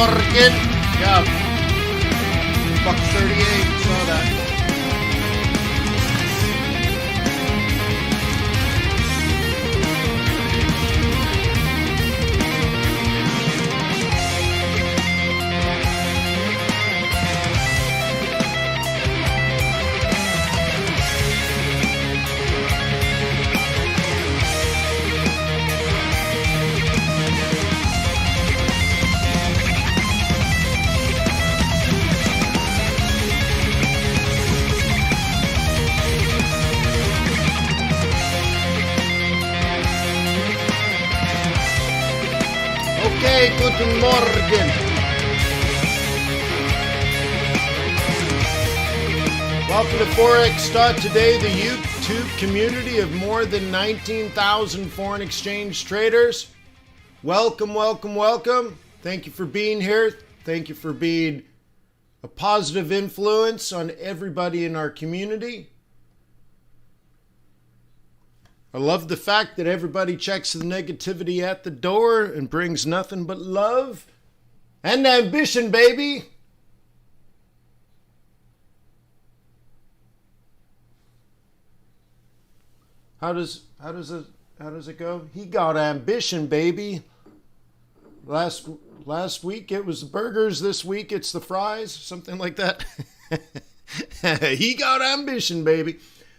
morgen. Yeah. Buck 38. Saw that. Okay, guten Morgen. Welcome to Forex.Today, the YouTube community of more than 19,000 foreign exchange traders. Welcome, welcome, welcome. Thank you for being here. Thank you for being a positive influence on everybody in our community. I love the fact that everybody checks the negativity at the door and brings nothing but love and ambition, baby. How does it go? He got ambition, baby. Last week it was the burgers. This week it's the fries, something like that. He got ambition, baby.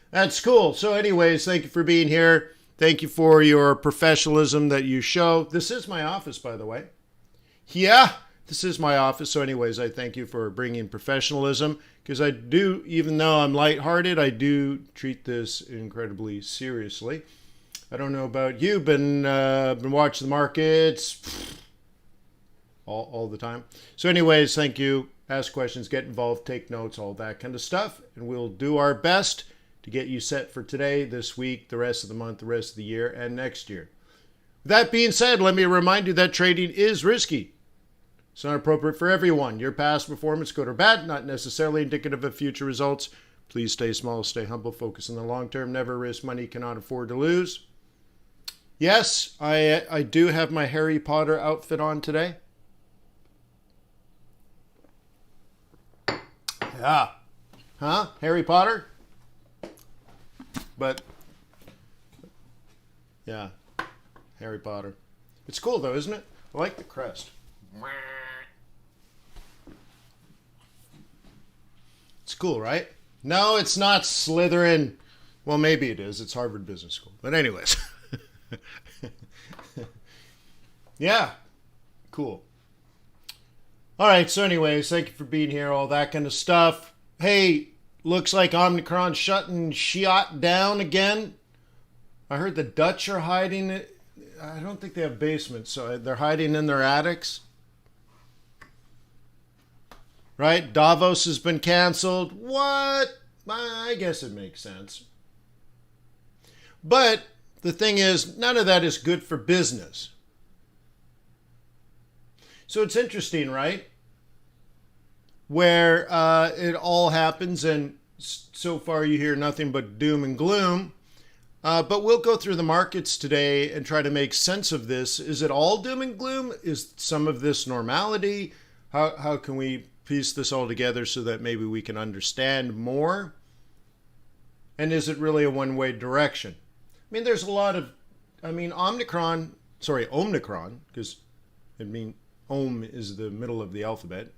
That's cool. So anyways, thank you for being here. Thank you for your professionalism that you show. This is my office, by the way. Yeah, this is my office. So anyways, I thank you for bringing professionalism, because I do, even though I'm lighthearted, I do treat this incredibly seriously. I don't know about you, but been watching the markets all the time. So anyways, thank you. Ask questions, get involved, take notes, all that kind of stuff. And we'll do our best to get you set for today, this week, the rest of the month, the rest of the year, and next year. That being said, let me remind you that trading is risky. It's not appropriate for everyone. Your past performance, good or bad, not necessarily indicative of future results. Please stay small, stay humble, focus on the long term, never risk money you cannot afford to lose. Yes, I do have my Harry Potter outfit on today. Yeah. Huh? Harry Potter? But, yeah, Harry Potter. It's cool, though, isn't it? I like the crest. It's cool, right? No, it's not Slytherin. Well, maybe it is. It's Harvard Business School. But anyways. Yeah, cool. All right, so anyways, thank you for being here, all that kind of stuff. Hey, looks like Omicron shutting shit down again. I heard the Dutch are hiding it. I don't think they have basements, so they're hiding in their attics. Right? Davos has been canceled. What? I guess it makes sense. But the thing is, none of that is good for business. So it's interesting, right? Where it all happens, and so far you hear nothing but doom and gloom. But we'll go through the markets today and try to make sense of this. Is it all doom and gloom? Is some of this normality? How can we piece this all together so that maybe we can understand more? And is it really a one-way direction? I mean, there's a lot of, Omicron, because Om is the middle of the alphabet.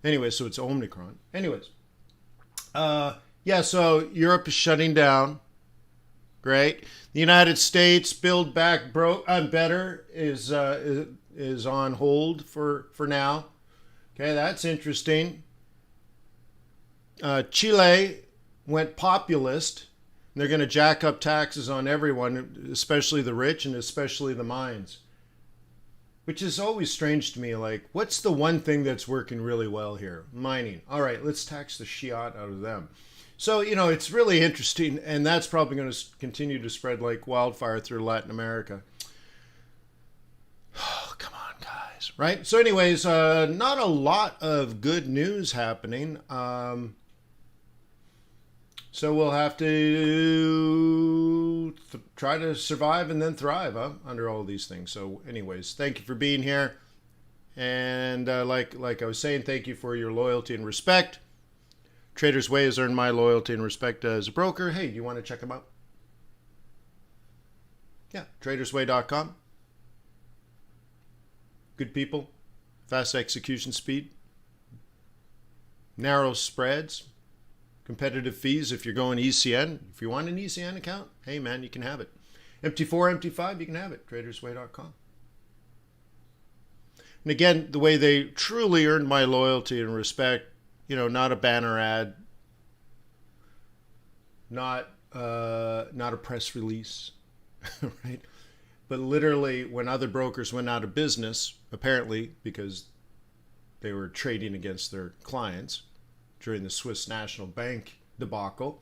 Anyway, so it's Omicron. Anyways. Yeah, so Europe is shutting down. Great. The United States Build Back Better is on hold for now. Okay, that's interesting. Chile went populist. They're going to jack up taxes on everyone, especially the rich and especially the mines. Which is always strange to me. Like, what's the one thing that's working really well here? Mining. All right, let's tax the shit out of them. So, it's really interesting, and that's probably going to continue to spread like wildfire through Latin America. Oh, come on, guys. Right? So anyways, not a lot of good news happening. So we'll have to try to survive and then thrive under all these things. So anyways, thank you for being here. And like I was saying, thank you for your loyalty and respect. Tradersway has earned my loyalty and respect as a broker. Hey, do you want to check them out? Yeah, Tradersway.com. Good people, fast execution speed, narrow spreads, competitive fees if you're going ECN. If you want an ECN account, hey man, you can have it. MT4, MT5, you can have it. Tradersway.com. And again, the way they truly earned my loyalty and respect, not a banner ad, not a press release, right? But literally, when other brokers went out of business, apparently because they were trading against their clients during the Swiss National Bank debacle,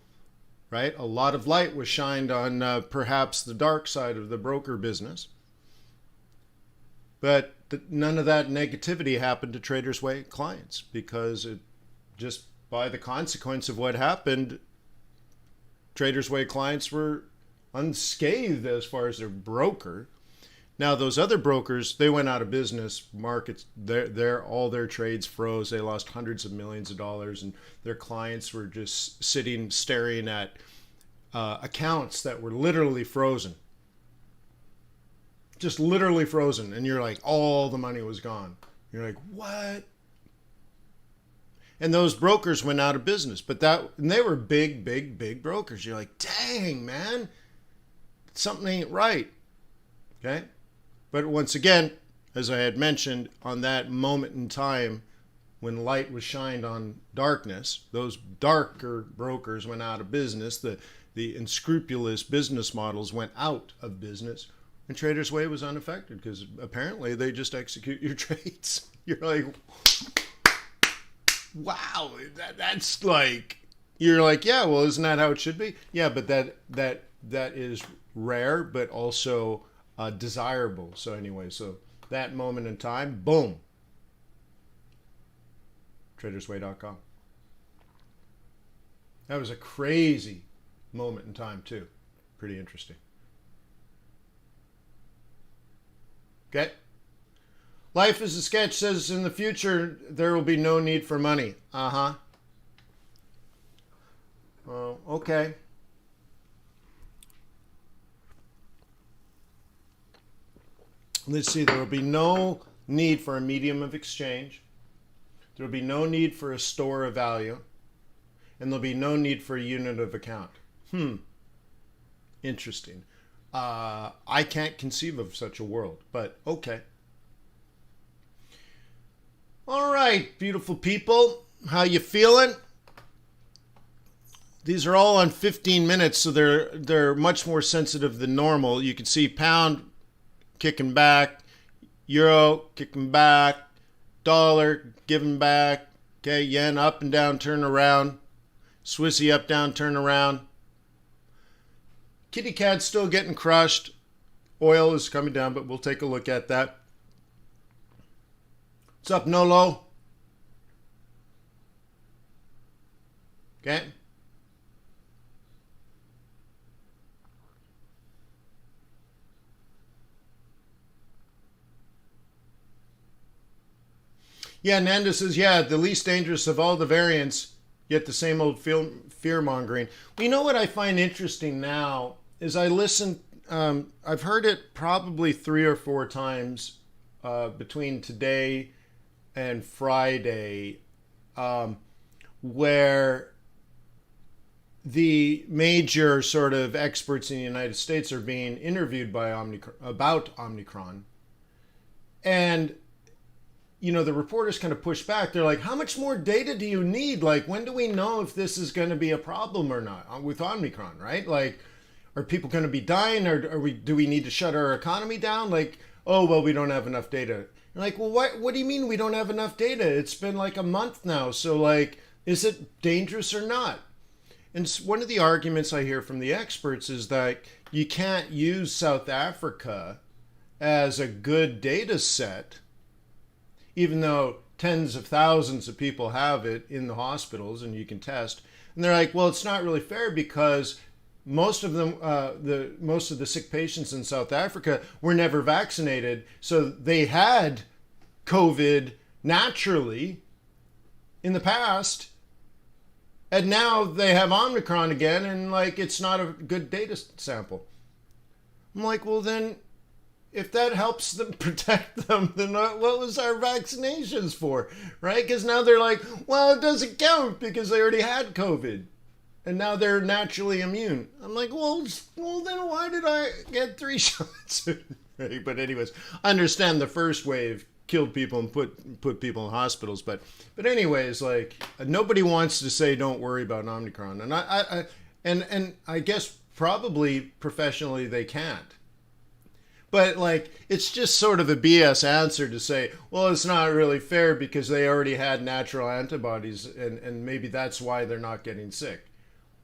right? A lot of light was shined on perhaps the dark side of the broker business. But none of that negativity happened to Tradersway clients because it just by the consequence of what happened, Tradersway clients were unscathed as far as their broker. Now those other brokers, they went out of business. Markets, all their trades froze. They lost hundreds of millions of dollars, and their clients were just sitting staring at accounts that were literally frozen. Just literally frozen, and you're like, all the money was gone. You're like, what? And those brokers went out of business, and they were big brokers. You're like, dang, man, something ain't right. Okay? But once again, as I had mentioned, on that moment in time when light was shined on darkness, those darker brokers went out of business. The unscrupulous business models went out of business. And Tradersway was unaffected because apparently they just execute your trades. You're like, wow, that's like, you're like, yeah, well, isn't that how it should be? Yeah, but that is rare, but also desirable. So anyway, so that moment in time, boom. Tradersway.com. That was a crazy moment in time too. Pretty interesting. Okay. Life is a sketch says in the future there will be no need for money. Uh-huh. Oh, okay. Let's see, there will be no need for a medium of exchange. There will be no need for a store of value. And there'll be no need for a unit of account. Interesting. I can't conceive of such a world, but okay. All right, beautiful people. How you feeling? These are all on 15 minutes, so they're much more sensitive than normal. You can see pound kicking back, euro kicking back, dollar giving back, okay, yen up and down, turn around, Swissy up, down, turn around. Kitty cat's still getting crushed. Oil is coming down, but we'll take a look at that. What's up, Nolo? Okay. Yeah, Nanda says, yeah, the least dangerous of all the variants, yet the same old fear-mongering. Well, you know what I find interesting now is I listen, I've heard it probably 3 or 4 times between today and Friday, where the major sort of experts in the United States are being interviewed by about Omicron. And the reporters kind of push back. They're like, how much more data do you need? Like, when do we know if this is going to be a problem or not with Omicron, right? Like, are people going to be dying, or do we need to shut our economy down? Like, oh, well, we don't have enough data. You're like, well, what do you mean we don't have enough data? It's been like a month now. So, like, is it dangerous or not? And one of the arguments I hear from the experts is that you can't use South Africa as a good data set, even though tens of thousands of people have it in the hospitals and you can test. And they're like, well, it's not really fair because most of them, the sick patients in South Africa were never vaccinated. So they had COVID naturally in the past, and now they have Omicron again, and like it's not a good data sample. I'm like, well then, if that helps them protect them, then what was our vaccinations for, right? Because now they're like, well, it doesn't count because they already had COVID, and now they're naturally immune. I'm like, well then why did I get 3 shots? Right? But anyways, I understand the first wave killed people and put people in hospitals, but anyways, like nobody wants to say don't worry about Omicron, and I guess probably professionally they can't. But like it's just sort of a BS answer to say, well, it's not really fair because they already had natural antibodies and maybe that's why they're not getting sick.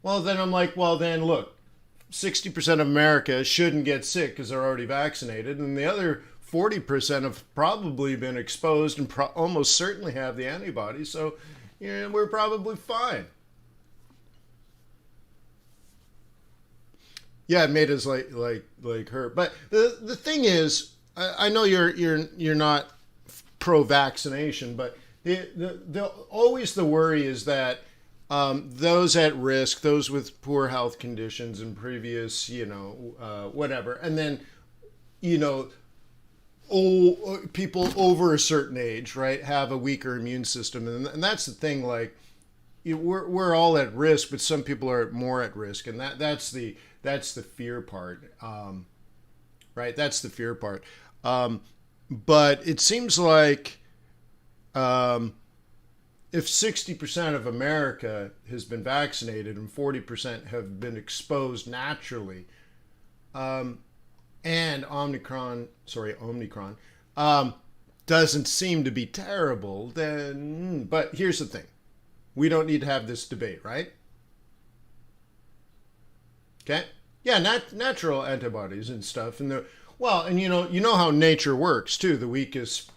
Well, then I'm like, well, then look, 60% of America shouldn't get sick because they're already vaccinated, and the other 40% have probably been exposed and almost certainly have the antibodies, so we're probably fine. Yeah, it made us like her. But the thing is, I know you're not pro-vaccination, but always the worry is that those at risk, those with poor health conditions and previous, whatever, and then, people over a certain age, right, have a weaker immune system, and that's the thing. Like, we're all at risk, but some people are more at risk, and that's the fear part, right? That's the fear part. But it seems like if 60% of America has been vaccinated and 40% have been exposed naturally, and Omicron doesn't seem to be terrible, then, but here's the thing. We don't need to have this debate, right? Okay? Yeah, natural antibodies and stuff. And you know how nature works too. The weakest,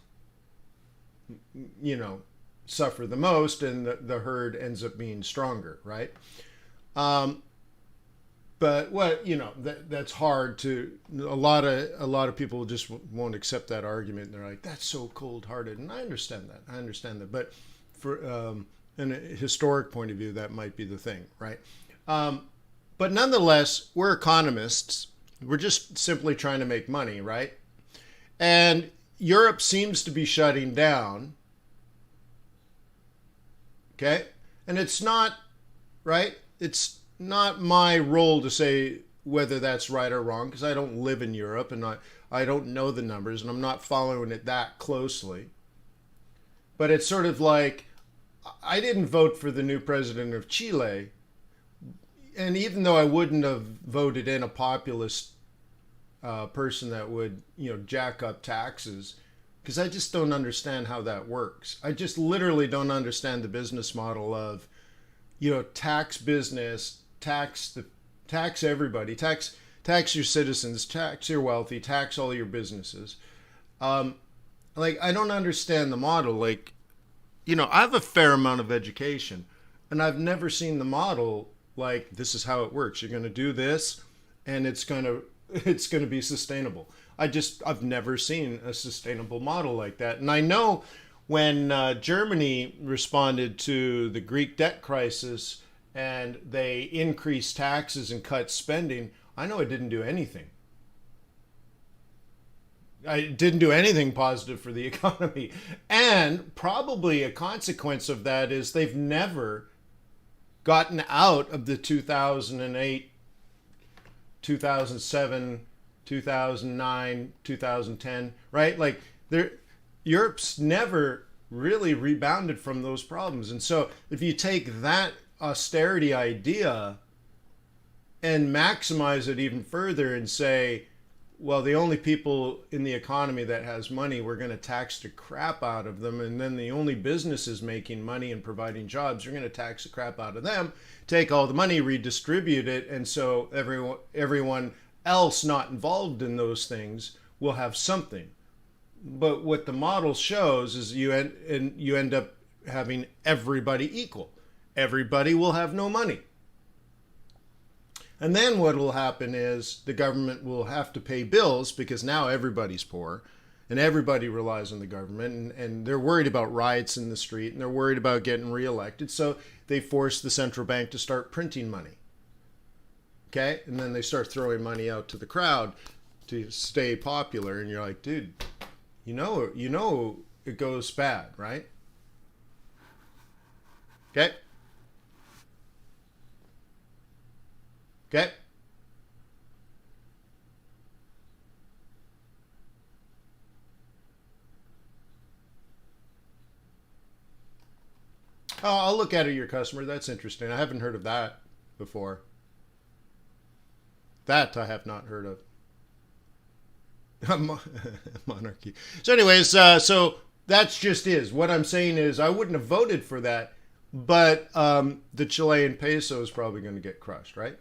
suffer the most, and the herd ends up being stronger, right? But that's hard to. A lot of people just won't accept that argument. And they're like, that's so cold-hearted, and I understand that. But for in a historic point of view, that might be the thing, right? But nonetheless, we're economists. We're just simply trying to make money, right? And Europe seems to be shutting down. Okay? And it's not, right? It's not my role to say whether that's right or wrong, because I don't live in Europe and I don't know the numbers and I'm not following it that closely. But it's sort of like, I didn't vote for the new president of Chile. And even though I wouldn't have voted in a populist person that would, jack up taxes, because I just don't understand how that works. I just literally don't understand the business model of, tax business, tax everybody, tax your citizens, tax your wealthy, tax all your businesses. I don't understand the model. Like, I have a fair amount of education, and I've never seen the model. Like, this is how it works. You're going to do this, and it's going to be sustainable. I've never seen a sustainable model like that. And I know when Germany responded to the Greek debt crisis and they increased taxes and cut spending, I know it didn't do anything. It didn't do anything positive for the economy. And probably a consequence of that is they've never gotten out of the 2008, 2007, 2009, 2010, right? Like, Europe's never really rebounded from those problems. And so if you take that austerity idea and maximize it even further and say, well, the only people in the economy that has money, we're going to tax the crap out of them. And then the only businesses making money and providing jobs, you're going to tax the crap out of them, take all the money, redistribute it. And so everyone else not involved in those things will have something. But what the model shows is you end up having everybody equal. Everybody will have no money. And then what will happen is the government will have to pay bills because now everybody's poor. And everybody relies on the government, and they're worried about riots in the street, and they're worried about getting reelected. So they force the central bank to start printing money. Okay? And then they start throwing money out to the crowd to stay popular. And you're like, dude, you know it goes bad, right? Okay? Okay? Oh, I'll look at it, your customer. That's interesting. I haven't heard of that before. That I have not heard of. Monarchy. So anyways, so that's just is. What I'm saying is I wouldn't have voted for that, but the Chilean peso is probably going to get crushed, right?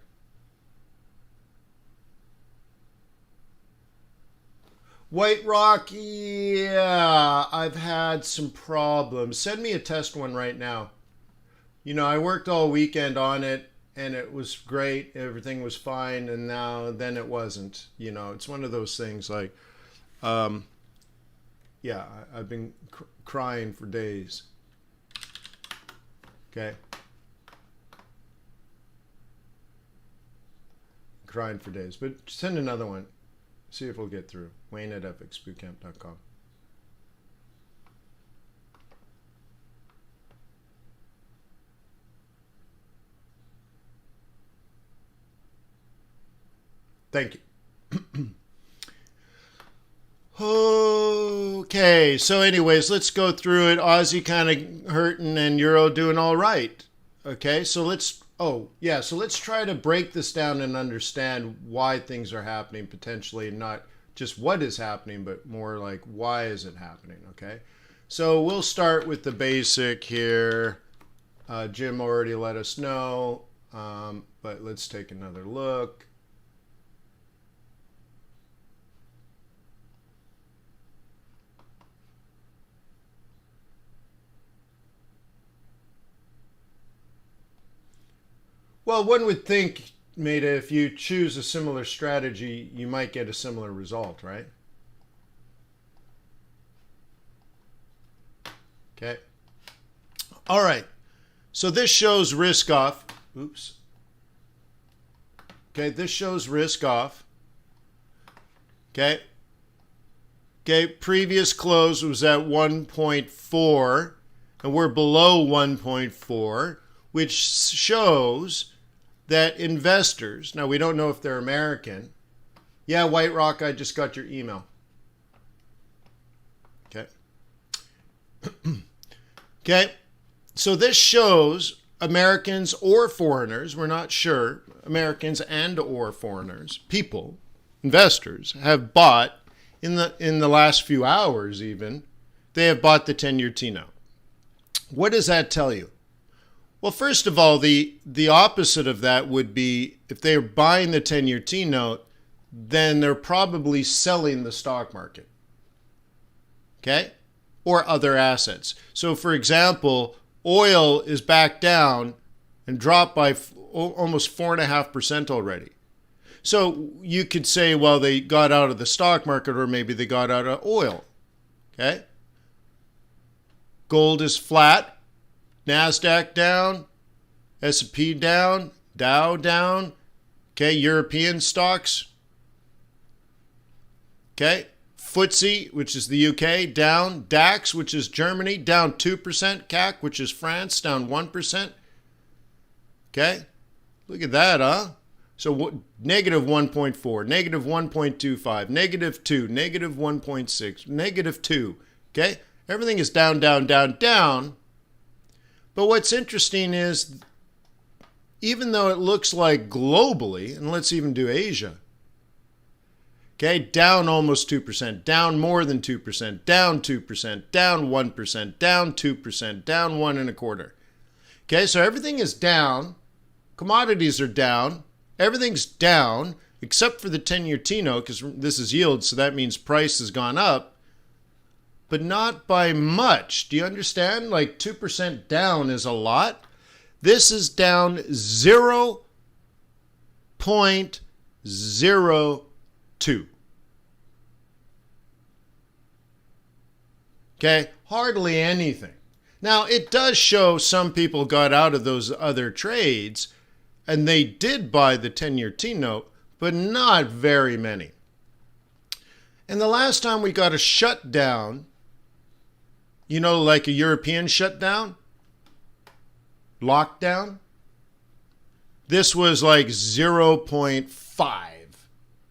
White Rock, yeah, I've had some problems. Send me a test one right now. You know, I worked all weekend on it and it was great. Everything was fine. And then it wasn't. You know, it's one of those things like, yeah, I've been crying for days. Okay. Crying for days. But send another one. See if we'll get through. Wayne at Fxbootcamp.com. Thank you. Okay, so anyways, let's go through it. Aussie kind of hurting and Euro doing all right. Okay, so let's try to break this down and understand why things are happening potentially, not just what is happening, but more like why is it happening, okay? So we'll start with the basic here. Jim already let us know, but let's take another look. Well, one would think, Maida, if you choose a similar strategy, you might get a similar result, right? Okay. All right. So this shows risk off. Oops. Okay, this shows risk off. Okay. Okay, previous close was at 1.4, and we're below 1.4, which shows that investors, now we don't know if they're American. Yeah, White Rock, I just got your email. Okay. Okay. So this shows Americans or foreigners, we're not sure, Americans and or foreigners, people, investors have bought in the last few hours even, they have bought the 10-year T-note. What does that tell you? Well, first of all, the opposite of that would be if they're buying the 10-year T-note, then they're probably selling the stock market, okay, or other assets. So, for example, oil is back down and dropped by almost 4.5% already. So you could say, well, they got out of the stock market or maybe they got out of oil, okay? Gold is flat. NASDAQ down, S&P down, Dow down, okay, European stocks, okay, FTSE, which is the UK, down, DAX, which is Germany, down 2%, CAC, which is France, down 1%, okay, look at that, huh? So negative 1.4, negative 1.25, negative 2, negative 1.6, negative 2, okay, everything is down, down, down, down. But what's interesting is, even though it looks like globally, and let's even do Asia, okay, down almost 2%, down more than 2%, down 2%, down 1%, down 2%, down 1.25%. Okay, so everything is down, commodities are down, everything's down, except for the 10-year T-note, because this is yield, so that means price has gone up. But not by much. Do you understand? Like 2% down is a lot. This is down 0.02. Okay, hardly anything. Now, it does show some people got out of those other trades, and they did buy the 10-year T-note, but not very many. And the last time we got a shutdown, you know, like a European shutdown, lockdown, this was like 0.5.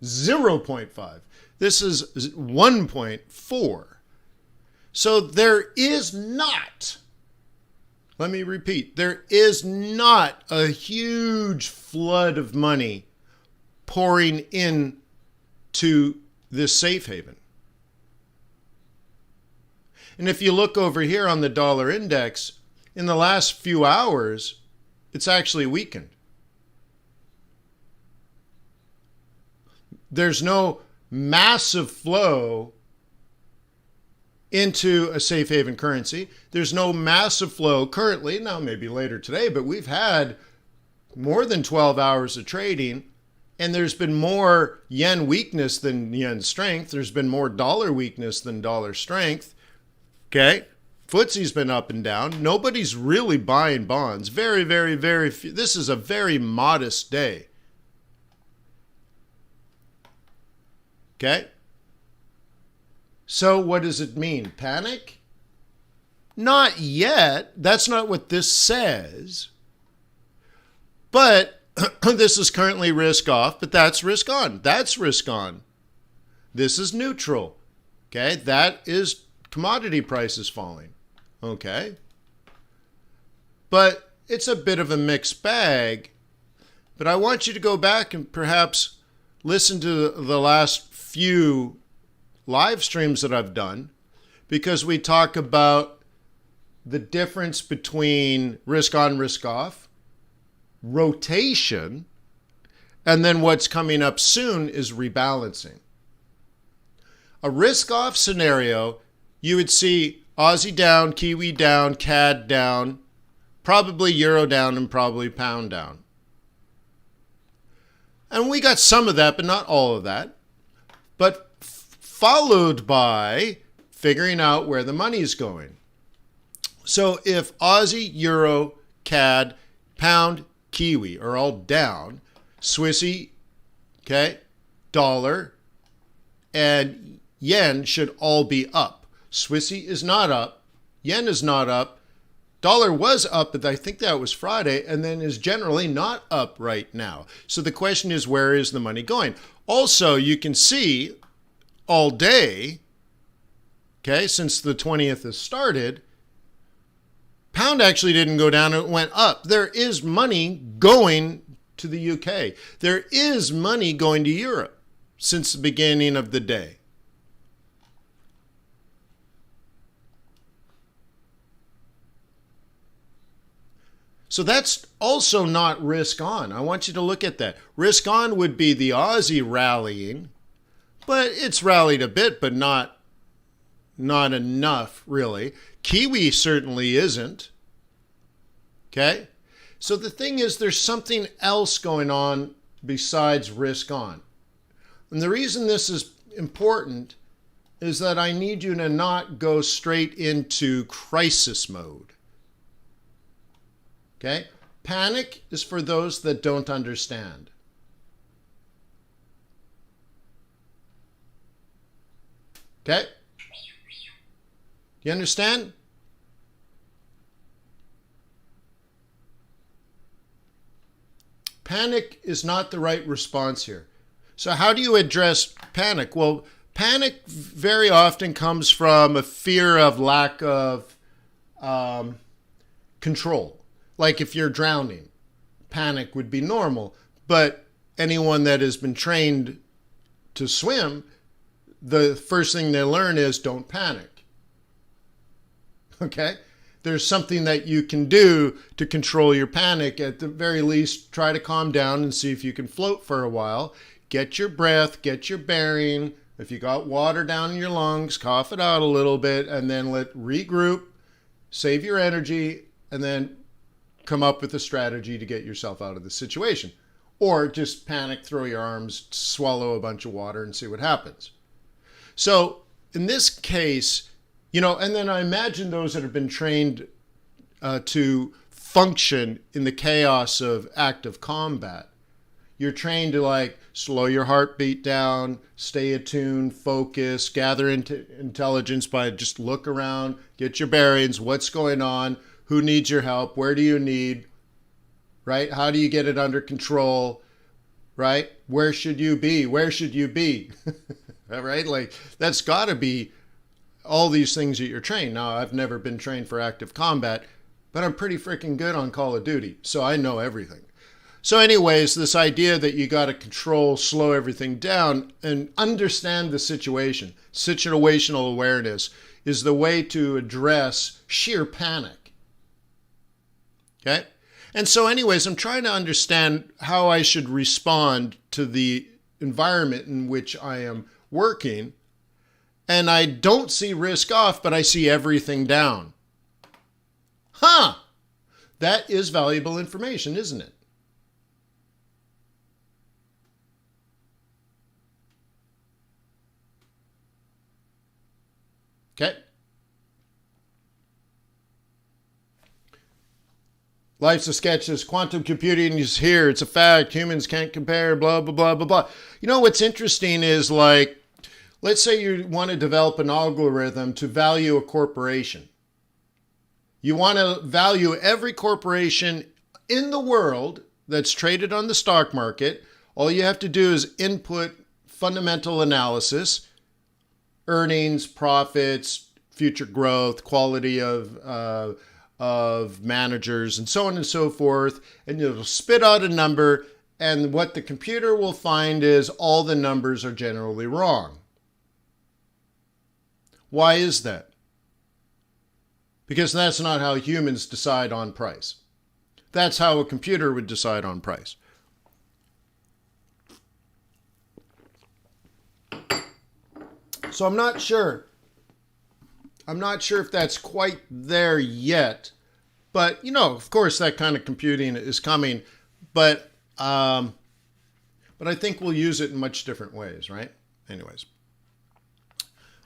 0.5. This is 1.4. So there is not, let me repeat, there is not a huge flood of money pouring in to this safe haven. And if you look over here on the dollar index, in the last few hours, it's actually weakened. There's no massive flow into a safe haven currency. There's no massive flow currently, now maybe later today, but we've had more than 12 hours of trading, and there's been more yen weakness than yen strength. There's been more dollar weakness than dollar strength. Okay? FTSE's been up and down. Nobody's really buying bonds. Very, very, very few. This is a very modest day. Okay? So what does it mean? Panic? Not yet. That's not what this says. But this is currently risk off, but that's risk on. That's risk on. This is neutral. Okay? That is commodity prices falling. Okay? But it's a bit of a mixed bag. But I want you to go back and perhaps listen to the last few live streams that I've done, because we talk about the difference between risk on, risk off, rotation, and then what's coming up soon is rebalancing. A risk off scenario, you would see Aussie down, Kiwi down, CAD down, probably Euro down, and probably pound down. And we got some of that, but not all of that. But followed by figuring out where the money is going. So if Aussie, Euro, CAD, Pound, Kiwi are all down, Swissy, okay, dollar, and yen should all be up. Swissy is not up, yen is not up, dollar was up, but I think that was Friday, and then is generally not up right now. So the question is, where is the money going? Also, you can see all day, okay, since the 20th has started, pound actually didn't go down, it went up. There is money going to the UK. There is money going to Europe since the beginning of the day. So that's also not risk on. I want you to look at that. Risk on would be the Aussie rallying, but it's rallied a bit, but not enough, really. Kiwi certainly isn't. Okay? So the thing is, there's something else going on besides risk on. And the reason this is important is that I need you to not go straight into crisis mode. Okay? Panic is for those that don't understand. Okay? You understand? Panic is not the right response here. So how do you address panic? Well, panic very often comes from a fear of lack of control. Like if you're drowning, panic would be normal. But anyone that has been trained to swim, the first thing they learn is don't panic. Okay? There's something that you can do to control your panic. At the very least, try to calm down and see if you can float for a while. Get your breath, get your bearing. If you got water down in your lungs, cough it out a little bit, and then regroup, save your energy, and then come up with a strategy to get yourself out of the situation. Or just panic, throw your arms, swallow a bunch of water, and see what happens. So in this case, You know, and then I imagine those that have been trained to function in the chaos of active combat. You're trained to like slow your heartbeat down, stay attuned, focus, gather intelligence by just look around, get your bearings, what's going on, who needs your help, where do you need, right? How do you get it under control, right? Where should you be? Where should you be? Right? Like that's got to be all these things that you're trained. Now, I've never been trained for active combat, but I'm pretty freaking good on Call of Duty, so I know everything. So anyways, this idea that you got to control, slow everything down, and understand the situation, situational awareness, is the way to address sheer panic. Okay? And so anyways, I'm trying to understand how I should respond to the environment in which I am working. And I don't see risk off, but I see everything down. Huh! That is valuable information, isn't it? Okay. Life's a sketch. This quantum computing is here. It's a fact. Humans can't compare, blah, blah, blah, blah, blah. You know, what's interesting is like, let's say you want to develop an algorithm to value a corporation. You want to value every corporation in the world that's traded on the stock market. All you have to do is input fundamental analysis, earnings, profits, future growth, quality of managers, and so on and so forth. And it'll spit out a number. And what the computer will find is all the numbers are generally wrong. Why is that? Because that's not how humans decide on price. That's how a computer would decide on price. So I'm not sure. I'm not sure if that's quite there yet. But, you know, of course, that kind of computing is coming. But I think we'll use it in much different ways, right? Anyways.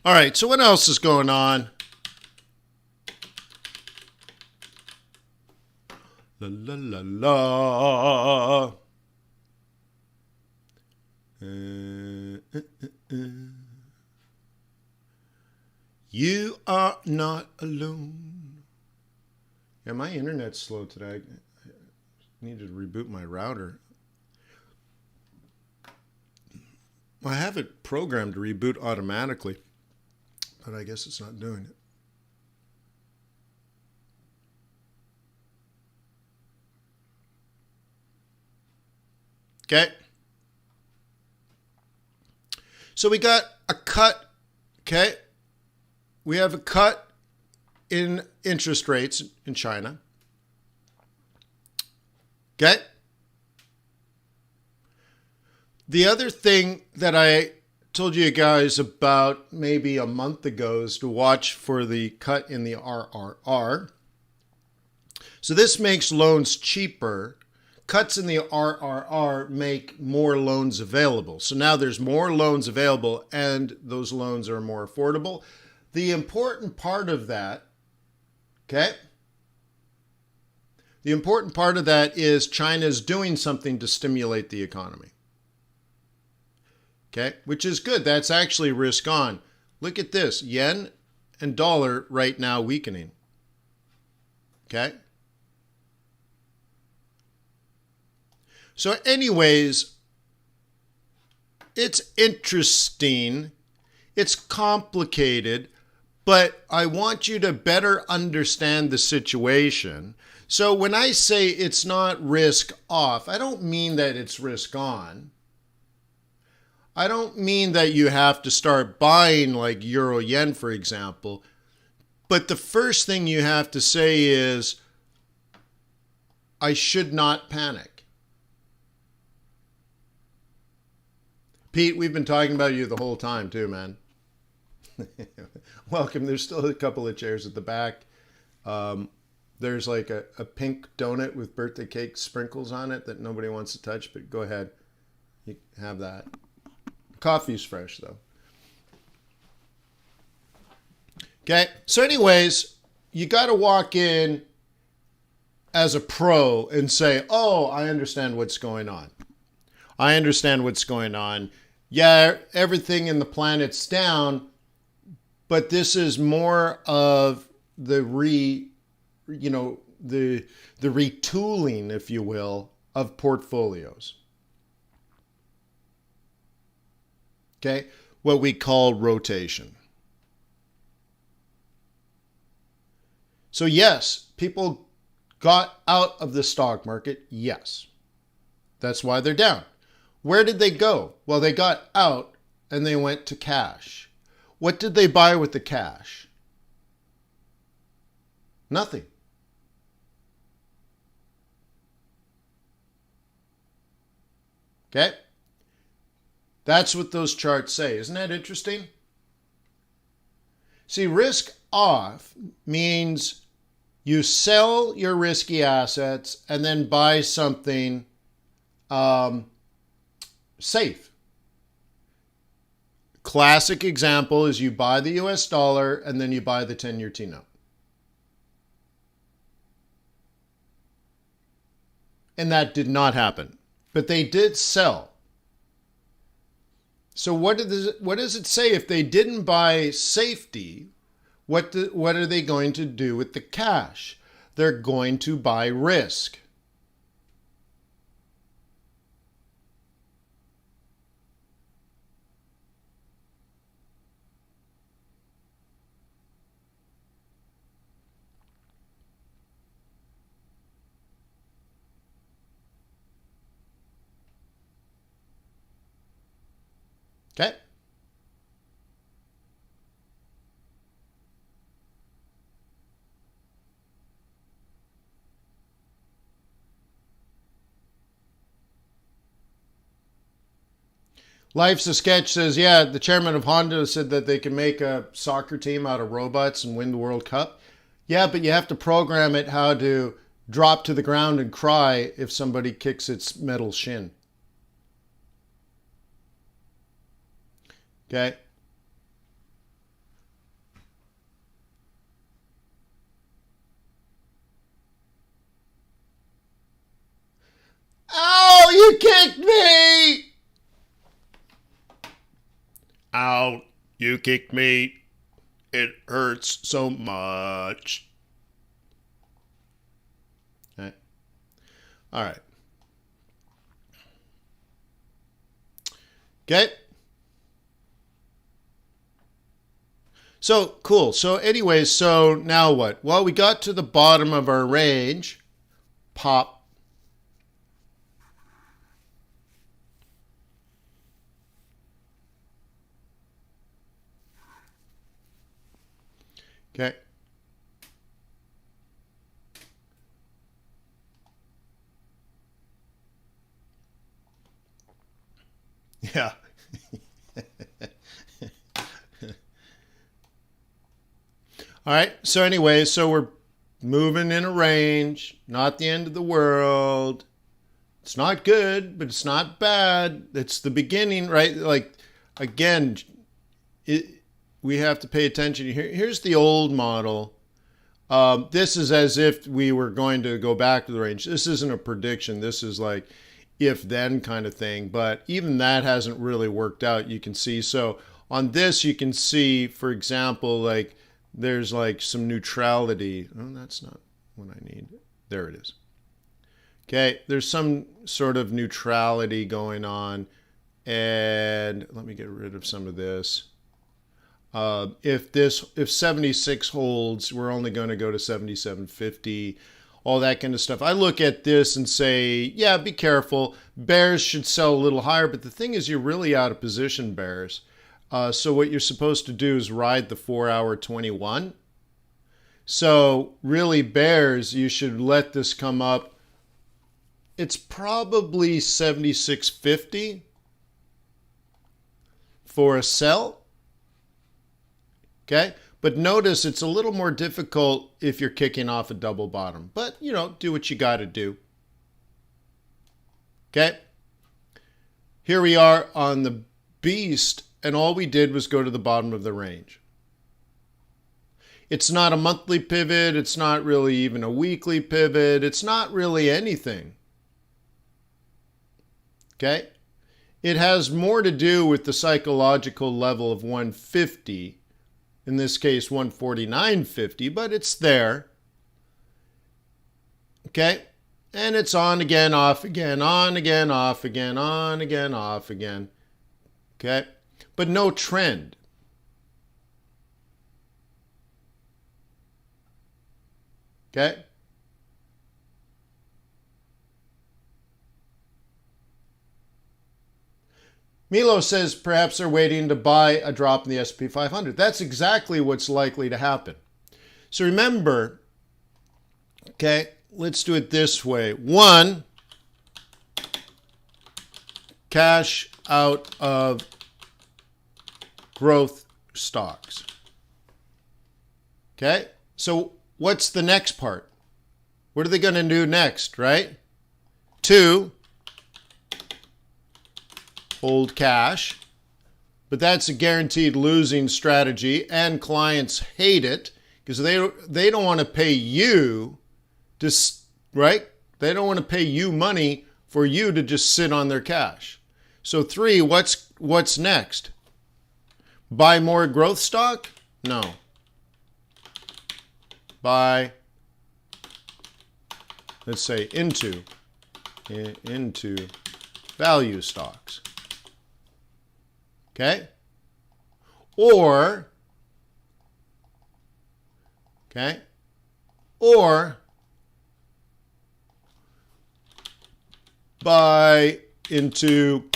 All right, so what else is going on? La la la la. You are not alone. Yeah, my internet's slow today. I need to reboot my router. I have it programmed to reboot automatically, but I guess it's not doing it. Okay. So we got a cut. Okay. We have a cut in interest rates in China. Okay. The other thing that I told you guys about maybe a month ago is to watch for the cut in the RRR. So this makes loans cheaper. Cuts in the RRR make more loans available. So now there's more loans available and those loans are more affordable. The important part of that, okay? The important part of that is China's doing something to stimulate the economy. Okay, which is good. That's actually risk on. Look at this. Yen and dollar right now weakening. Okay. So anyways, it's interesting. It's complicated, but I want you to better understand the situation. So when I say it's not risk off, I don't mean that it's risk on. I don't mean that you have to start buying like euro yen, for example. But the first thing you have to say is, I should not panic. Pete, we've been talking about you the whole time too, man. Welcome. There's still a couple of chairs at the back. There's like a pink donut with birthday cake sprinkles on it that nobody wants to touch, but go ahead. You have that. Coffee's fresh though. Okay. So anyways, you got to walk in as a pro and say, oh, I understand what's going on. I understand what's going on. Yeah, everything in the planet's down, but this is more of the the retooling, if you will, of portfolios. Okay, what we call rotation. So yes, people got out of the stock market. Yes, that's why they're down. Where did they go? Well, they got out and they went to cash. What did they buy with the cash? Nothing. Okay? That's what those charts say. Isn't that interesting? See, risk off means you sell your risky assets and then buy something safe. Classic example is you buy the US dollar and then you buy the 10-year T-note. And that did not happen. But they did sell. So what does it say? If they didn't buy safety, what are they going to do with the cash? They're going to buy risk. Okay? Life's a Sketch says, yeah, the chairman of Honda said that they can make a soccer team out of robots and win the World Cup. Yeah, but you have to program it how to drop to the ground and cry if somebody kicks its metal shin. Okay? Oh, you kicked me! Ow, you kicked me. It hurts so much. Okay. All right. Okay. So, cool. So anyways, so now what? Well, we got to the bottom of our range. Pop. Okay. Yeah. All right. So anyway, so we're moving in a range, not the end of the world. It's not good, but it's not bad. It's the beginning, right? Like, again, we have to pay attention. Here's the old model. This is as if we were going to go back to the range. This isn't a prediction. This is like if-then kind of thing. But even that hasn't really worked out, you can see. So on this, you can see, for example, like there's like some neutrality. Oh, that's not what I need. There it is. Okay, there's some sort of neutrality going on. And let me get rid of some of this. If 76 holds, we're only going to go to 77.50, all that kind of stuff. I look at this and say, yeah, be careful. Bears should sell a little higher, but the thing is, you're really out of position, bears. So what you're supposed to do is ride the 4-hour 21. So really, bears, you should let this come up. It's probably 76.50 for a sell. Okay, but notice it's a little more difficult if you're kicking off a double bottom. But, you know, do what you got to do. Okay, here we are on the beast, and all we did was go to the bottom of the range. It's not a monthly pivot. It's not really even a weekly pivot. It's not really anything. Okay? It has more to do with the psychological level of 150, in this case 149.50, but it's there. Okay? And it's on again, off again, on again, off again, on again, off again. Okay? But no trend. Okay? Milo says perhaps they're waiting to buy a drop in the S&P 500. That's exactly what's likely to happen. So remember, okay, let's do it this way. 1, cash out of growth stocks. Okay, so what's the next part? What are they going to do next, right? 2, hold cash, but that's a guaranteed losing strategy, and clients hate it because they don't want to pay you to, right? They don't want to pay you money for you to just sit on their cash. So 3, what's next? Buy more growth stock? No. Buy, let's say into value stocks. Okay? Or buy into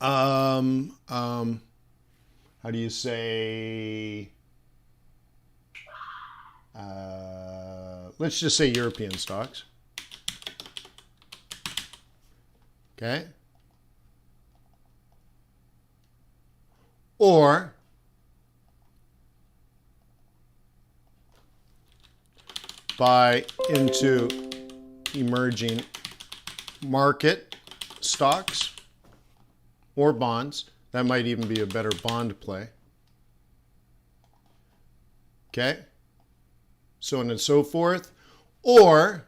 how do you say, let's just say European stocks. Okay? Or buy into emerging market stocks or bonds. That might even be a better bond play. Okay? So on and so forth. Or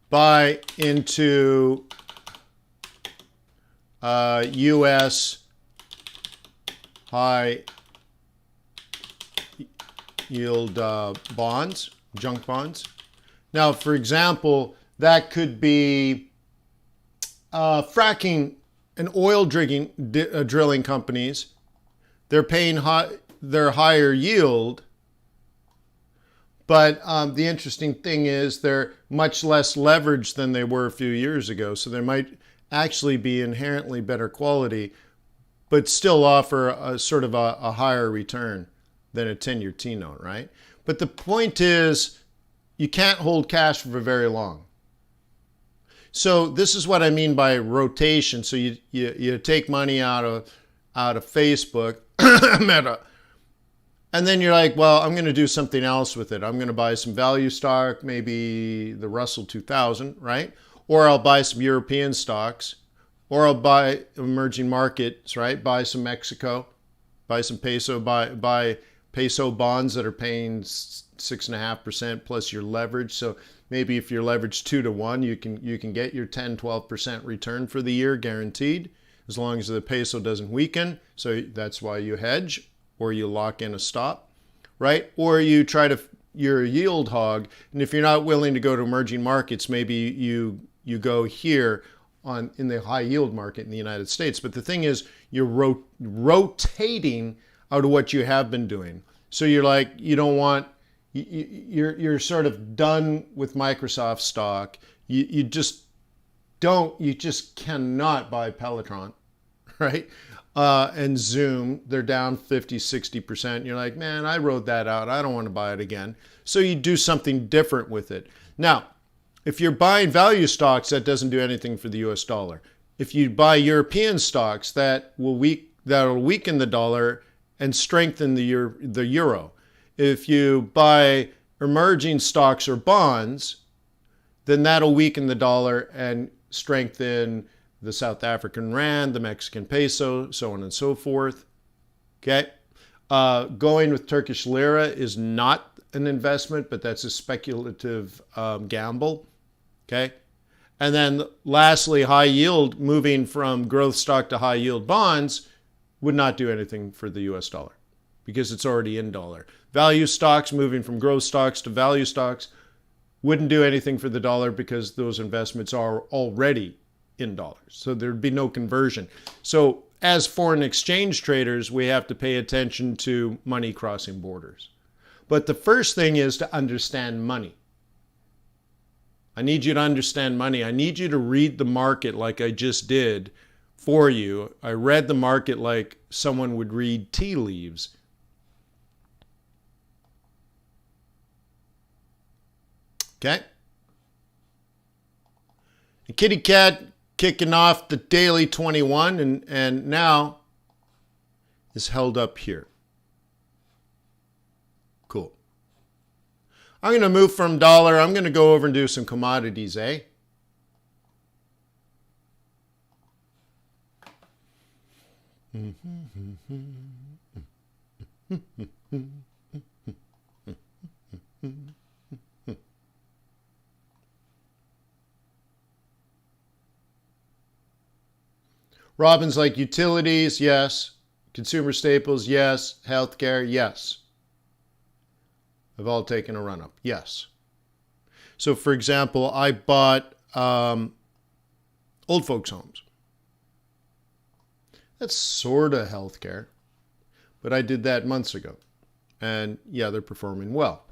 buy into US high yield bonds, junk bonds. Now, for example, that could be fracking and oil drilling companies. They're paying their higher yield, but the interesting thing is they're much less leveraged than they were a few years ago. So they might actually be inherently better quality, but still offer a sort of a higher return than a 10-year T-note, right? But the point is, you can't hold cash for very long. So this is what I mean by rotation. So you take money out of Facebook, Meta, and then you're like, well, I'm going to do something else with it. I'm going to buy some value stock, maybe the Russell 2000, right? Or I'll buy some European stocks, or I'll buy emerging markets, right? Buy some Mexico, buy some peso, buy peso bonds that are paying 6.5% plus your leverage. So maybe if you're leveraged 2 to 1, you can get your 10, 12% return for the year guaranteed, as long as the peso doesn't weaken. So that's why you hedge, or you lock in a stop, right? Or you you're a yield hog, and if you're not willing to go to emerging markets, maybe you go here in the high yield market in the United States. But the thing is, you're rotating out of what you have been doing. So you're like, you don't want, you're sort of done with Microsoft stock. You just cannot buy Peloton, right? And Zoom, they're down 50, 60%. You're like, man, I rode that out. I don't want to buy it again. So you do something different with it. Now, if you're buying value stocks, that doesn't do anything for the US dollar. If you buy European stocks, that'll weaken the dollar and strengthen the euro. If you buy emerging stocks or bonds, then that'll weaken the dollar and strengthen the South African rand, the Mexican peso, so on and so forth. Okay. Going with Turkish lira is not an investment, but that's a speculative gamble. Okay. And then lastly, high yield, moving from growth stock to high yield bonds, would not do anything for the US dollar because it's already in dollar. Value stocks, moving from growth stocks to value stocks, wouldn't do anything for the dollar because those investments are already in dollars. So there'd be no conversion. So as foreign exchange traders, we have to pay attention to money crossing borders. But the first thing is to understand money. I need you to understand money. I need you to read the market like I just did for you. I read the market like someone would read tea leaves. Okay? And Kitty Cat kicking off the daily 21 and now is held up here. Cool. I'm going to move from dollar. I'm going to go over and do some commodities, eh? Robin's like utilities, yes. Consumer staples, yes. Healthcare, yes. Have all taken a run up, yes. So for example, I bought old folks homes. That's sort of healthcare, but I did that months ago. And yeah, they're performing well.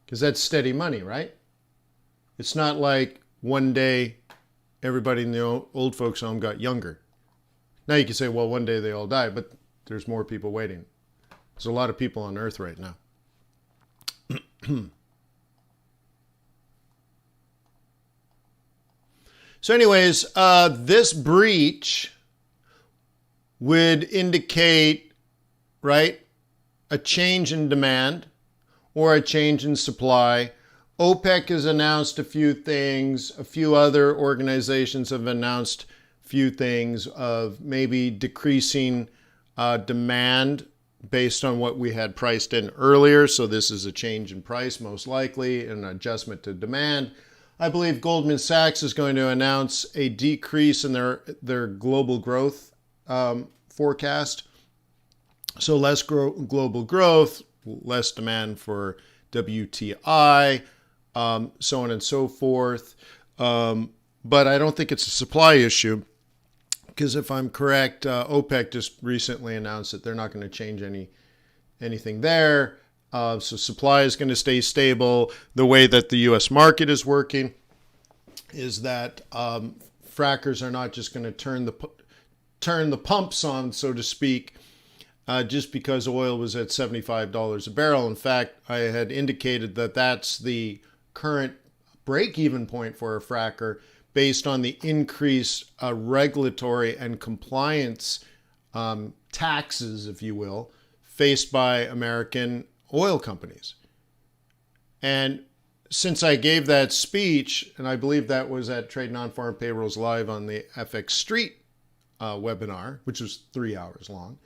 Because that's steady money, right? It's not like one day everybody in the old folks home got younger. Now you can say, well, one day they all die, but there's more people waiting. There's a lot of people on Earth right now. So anyways, this breach would indicate, right, a change in demand or a change in supply. OPEC has announced a few things. A few other organizations have announced a few things of maybe decreasing demand based on what we had priced in earlier. So this is a change in price, most likely, an adjustment to demand. I believe Goldman Sachs is going to announce a decrease in their global growth forecast. So less global growth, less demand for WTI, so on and so forth. But I don't think it's a supply issue because if I'm correct, OPEC just recently announced that they're not going to change anything there. So supply is going to stay stable. The way that the U.S. market is working is that frackers are not just going to turn the pumps on, so to speak, just because oil was at $75 a barrel. In fact, I had indicated that that's the current break-even point for a fracker based on the increased regulatory and compliance taxes, if you will, faced by American oil companies. And since I gave that speech, and I believe that was at Trade Non-Farm Payrolls Live on the FX Street webinar, which was 3 hours long.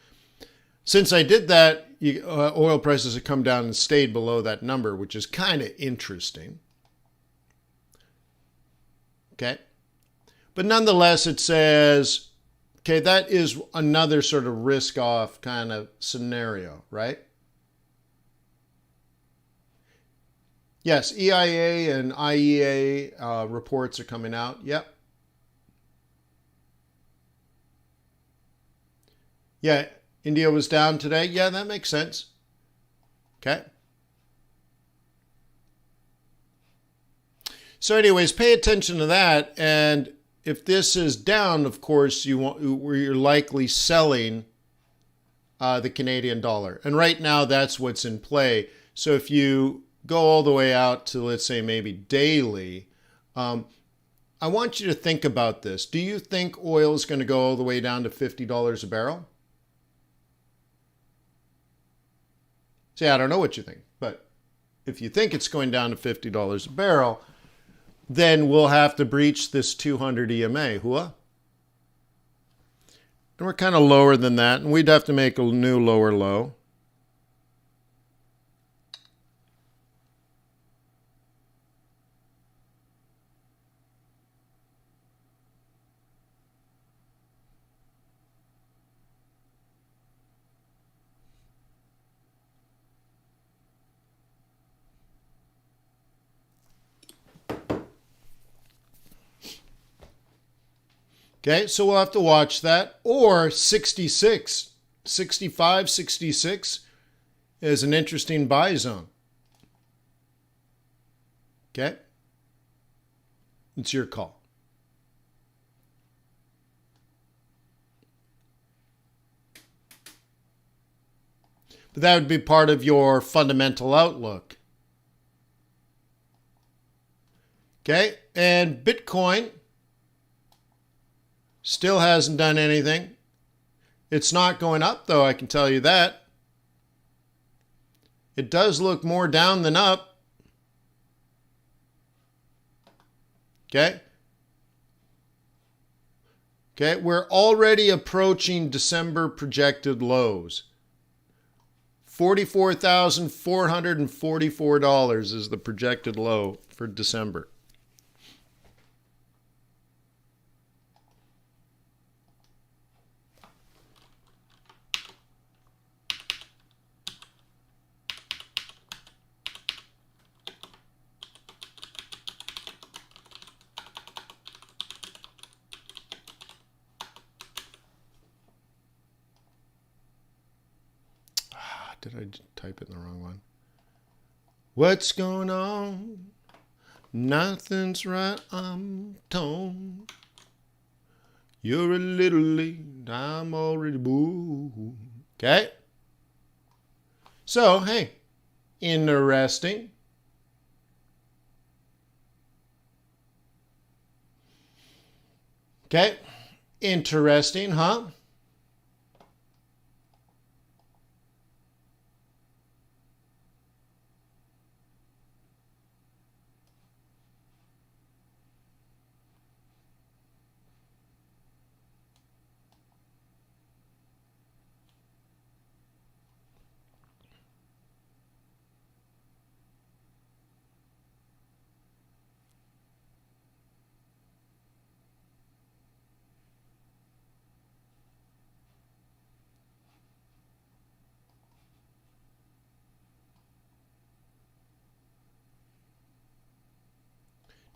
Since I did that, oil prices have come down and stayed below that number, which is kind of interesting. Okay. But nonetheless, it says, okay, that is another sort of risk-off kind of scenario, right? Yes, EIA and IEA reports are coming out. Yep. Yeah, India was down today. Yeah, that makes sense. Okay. So anyways, pay attention to that. And if this is down, of course, you're likely selling the Canadian dollar. And right now, that's what's in play. So if you go all the way out to, let's say, maybe daily, I want you to think about this. Do you think oil is going to go all the way down to $50 a barrel? See, I don't know what you think, but if you think it's going down to $50 a barrel, then we'll have to breach this 200 EMA. Hua? And we're kind of lower than that, and we'd have to make a new lower low. Okay, so we'll have to watch that. Or 66, 65, 66 is an interesting buy zone. Okay? It's your call. But that would be part of your fundamental outlook. Okay, and Bitcoin still hasn't done anything. It's not going up, though, I can tell you that. It does look more down than up. Okay? Okay, we're already approaching December projected lows. $44,444 is the projected low for December. Did I type it in the wrong one? What's going on? Nothing's right, I'm torn. You're a little late, I'm already boo. Okay? So, hey, interesting. Okay? Interesting, huh?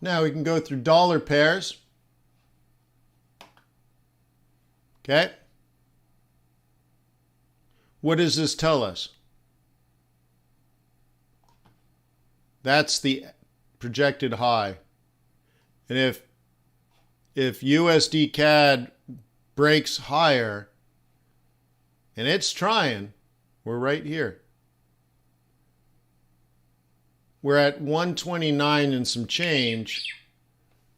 Now we can go through dollar pairs. Okay. What does this tell us? That's the projected high. And if USD CAD breaks higher, and it's trying, we're right here. We're at 129 and some change.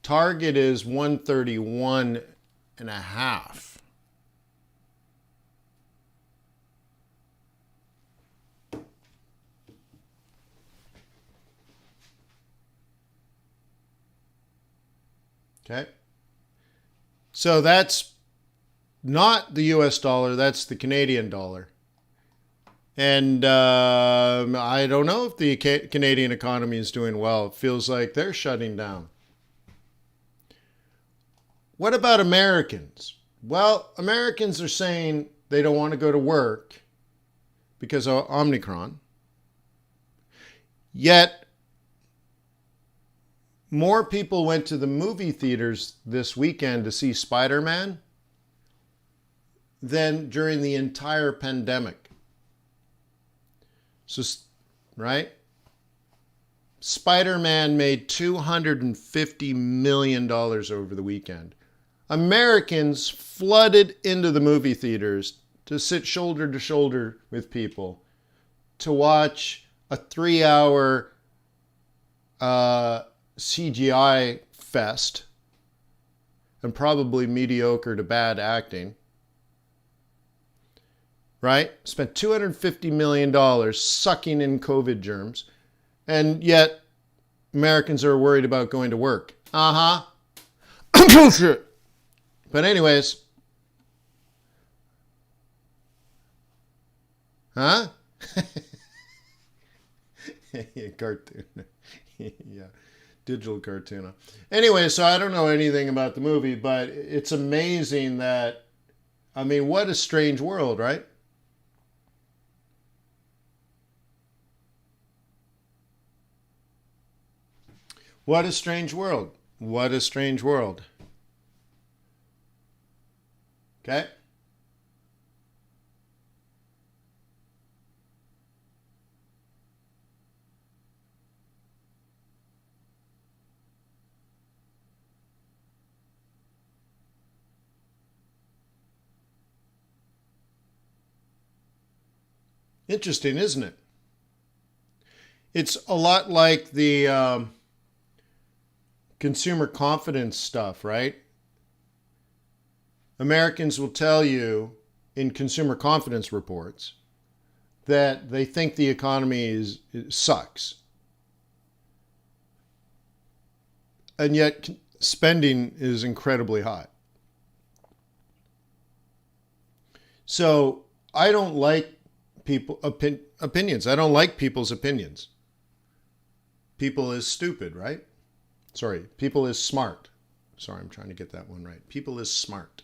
Target is 131 and a half. Okay. So that's not the US dollar, that's the Canadian dollar. And I don't know if the Canadian economy is doing well. It feels like they're shutting down. What about Americans? Well, Americans are saying they don't want to go to work because of Omicron. Yet, more people went to the movie theaters this weekend to see Spider-Man than during the entire pandemic. So, right? Spider-Man made $250 million over the weekend. Americans flooded into the movie theaters to sit shoulder to shoulder with people to watch a 3-hour CGI fest and probably mediocre to bad acting. Right? Spent $250 million sucking in COVID germs. And yet, Americans are worried about going to work. Bullshit. But anyways. Huh? Cartoon. Yeah. Digital cartoon. Anyway, so I don't know anything about the movie, but it's amazing that, I mean, what a strange world, right? What a strange world. What a strange world. Okay? Interesting, isn't it? It's a lot like the consumer confidence stuff, right? Americans will tell you in consumer confidence reports that they think the economy sucks. And yet spending is incredibly high. So I don't like opinions. I don't like people's opinions. People is stupid, right? Sorry, people is smart. Sorry, I'm trying to get that one right. People is smart.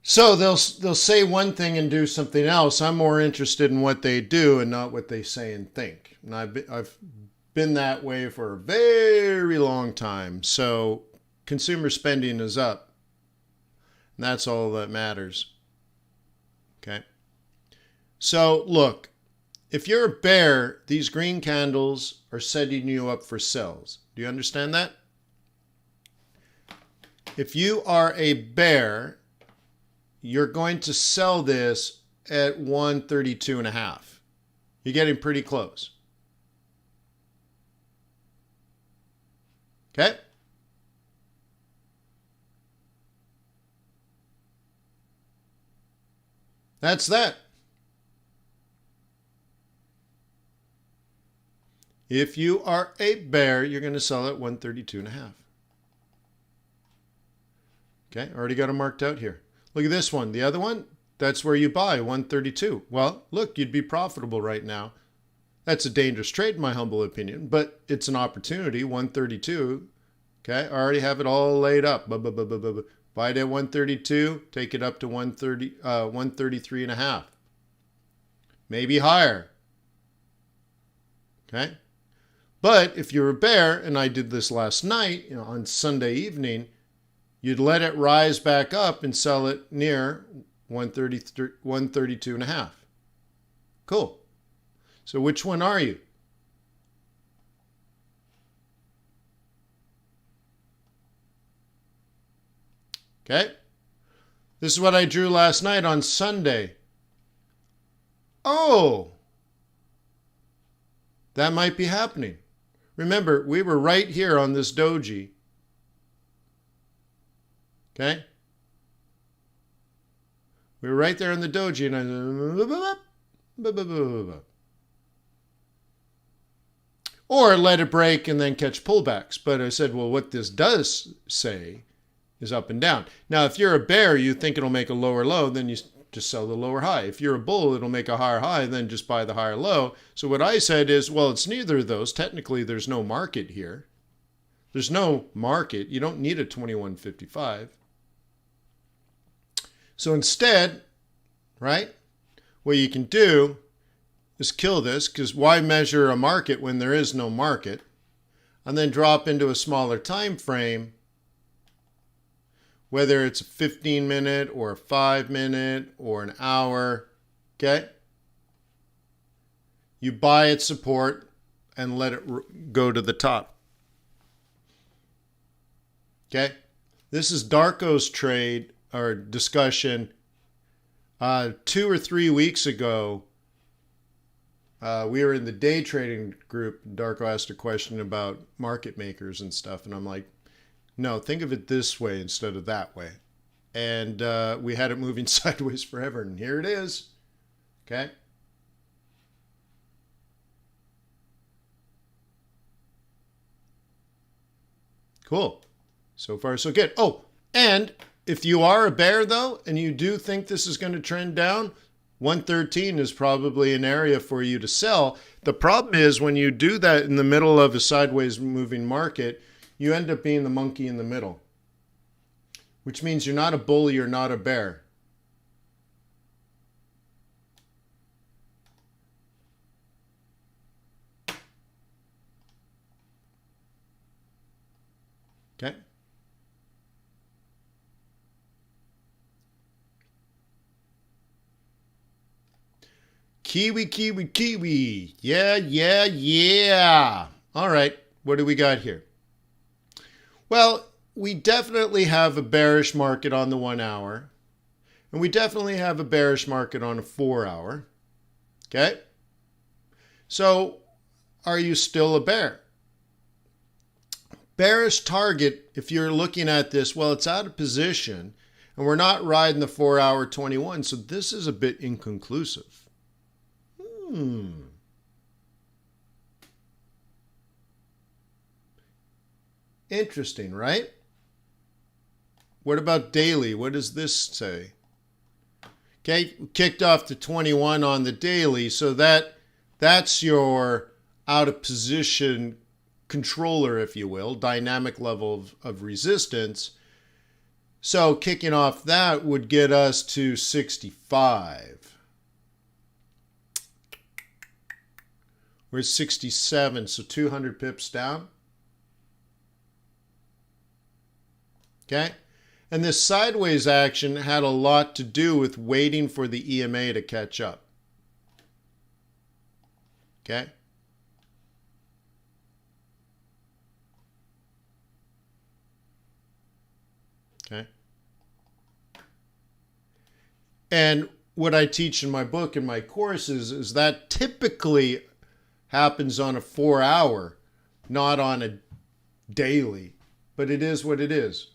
So they'll say one thing and do something else. I'm more interested in what they do and not what they say and think. And I've been that way for a very long time. So consumer spending is up. And that's all that matters. Okay. So look, if you're a bear, these green candles are setting you up for sells. Do you understand that? If you are a bear, you're going to sell this at 132.5. You're getting pretty close. Okay? That's that. If you are a bear, you're going to sell at 132.5. Okay, already got it marked out here. Look at this one. The other one, that's where you buy, 132. Well, look, you'd be profitable right now. That's a dangerous trade, in my humble opinion, but it's an opportunity, 132. Okay, I already have it all laid up. Buy it at 132, take it up to 133.5. Maybe higher. Okay? But if you're a bear, and I did this last night, on Sunday evening, you'd let it rise back up and sell it near 132.5. Cool. So which one are you? Okay. This is what I drew last night on Sunday. Oh, that might be happening. Remember, we were right here on this doji. Okay? We were right there in the doji, and or let it break and then catch pullbacks. But I said, well, what this does say is up and down. Now, if you're a bear, you think it'll make a lower low, then you just sell the lower high. If you're a bull, it'll make a higher high, then just buy the higher low. So what I said is, well, it's neither of those. Technically, there's no market here. There's no market. You don't need a 21.55. So instead, right, what you can do is kill this, because why measure a market when there is no market, and then drop into a smaller time frame, whether it's a 15-minute or a 5-minute or an hour, okay? You buy at support and let it go to the top. Okay? This is Darko's trade or discussion 2 or 3 weeks ago. We were in the day trading group. Darko asked a question about market makers and stuff, and I'm like, no, think of it this way instead of that way. And we had it moving sideways forever, and here it is. Okay? Cool. So far, so good. Oh, and if you are a bear, though, and you do think this is going to trend down, 113 is probably an area for you to sell. The problem is when you do that in the middle of a sideways moving market, you end up being the monkey in the middle, which means you're not a bull, you're not a bear. Okay. Kiwi, kiwi, kiwi. Yeah, yeah, yeah. All right. What do we got here? Well, we definitely have a bearish market on the 1 hour. And we definitely have a bearish market on a 4 hour. Okay. So are you still a bear? Bearish target, if you're looking at this, well, it's out of position. And we're not riding the 4 hour 21. So this is a bit inconclusive. Interesting, right? What about daily? What does this say? Okay, kicked off to 21 on the daily, so that's your out of position controller, if you will, dynamic level of resistance. So kicking off that would get us to 65. We're 67, so 200 pips down. Okay? And this sideways action had a lot to do with waiting for the EMA to catch up. Okay? Okay? And what I teach in my book and my courses is that typically happens on a 4 hour, not on a daily, but it is what it is.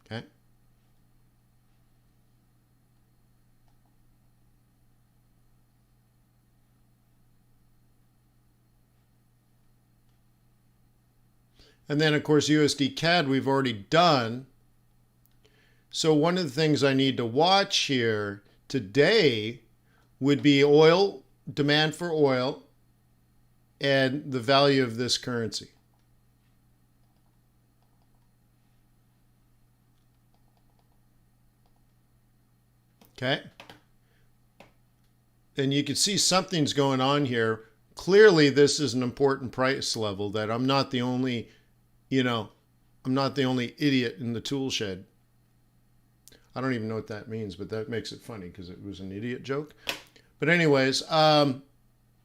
Okay. And then, of course, USD CAD we've already done. So one of the things I need to watch here today would be oil, demand for oil, and the value of this currency. Okay. And you can see something's going on here. Clearly, this is an important price level that I'm not the only I'm not the only idiot in the tool shed. I don't even know what that means, but that makes it funny because it was an idiot joke. But anyways, boop,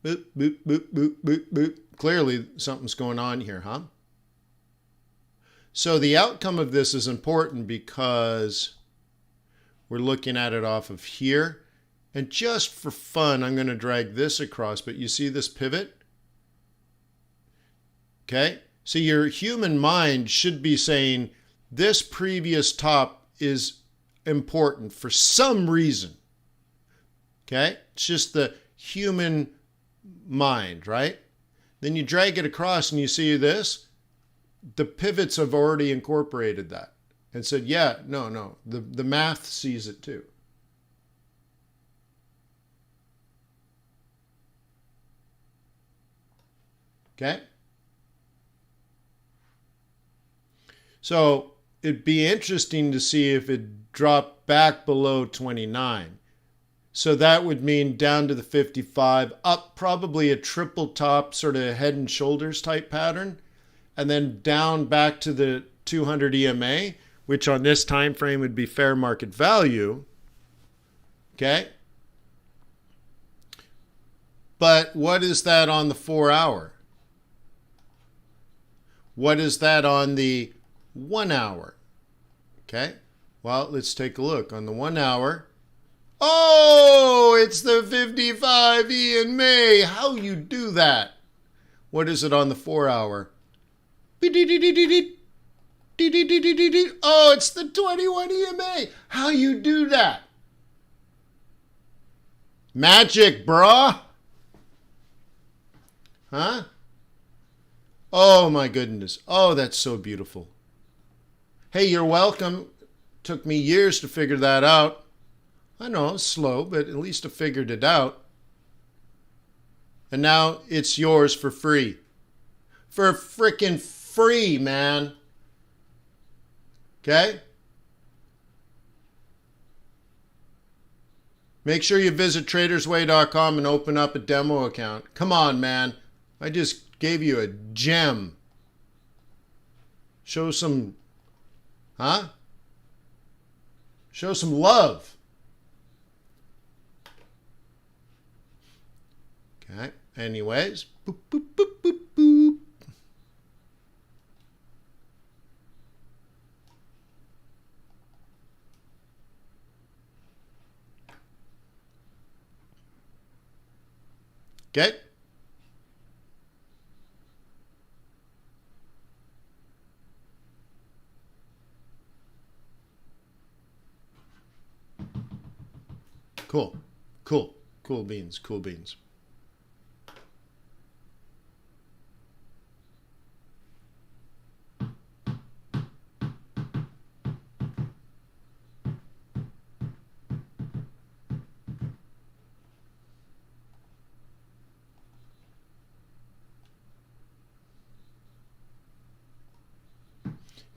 boop, boop, boop, boop, boop. Clearly something's going on here, huh? So the outcome of this is important because we're looking at it off of here. And just for fun, I'm going to drag this across, but you see this pivot? Okay? So your human mind should be saying, this previous top is important for some reason. Okay? It's just the human mind, right? Then you drag it across and you see this. The pivots have already incorporated that and said, yeah, no. The math sees it too. Okay? So it'd be interesting to see if it dropped back below 29. So that would mean down to the 55, up probably a triple top, sort of head and shoulders type pattern, and then down back to the 200 EMA, which on this time frame would be fair market value. Okay? But what is that on the 4 hour? What is that on the 1 hour? Okay, well, let's take a look. On the 1 hour, oh, it's the 55 EMA. How you do that? What is it on the 4 hour? Oh, it's the 21 EMA. How you do that? Magic, bruh. Huh? Oh, my goodness. Oh, that's so beautiful. Hey, you're welcome. Took me years to figure that out. I know, it's slow, but at least I figured it out. And now it's yours for free. For frickin' free, man. Okay? Make sure you visit Tradersway.com and open up a demo account. Come on, man. I just gave you a gem. Show some, Show some love. Okay. Anyways. Boop, boop, boop, boop, boop. Okay. Cool. Cool. Cool beans. Cool beans.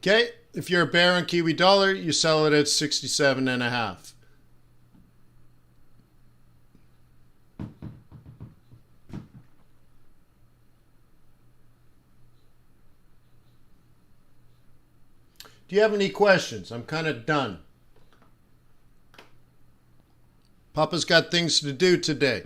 Okay, if you're a bear on Kiwi dollar, you sell it at 67.5. Do you have any questions? I'm kind of done. Papa's got things to do today.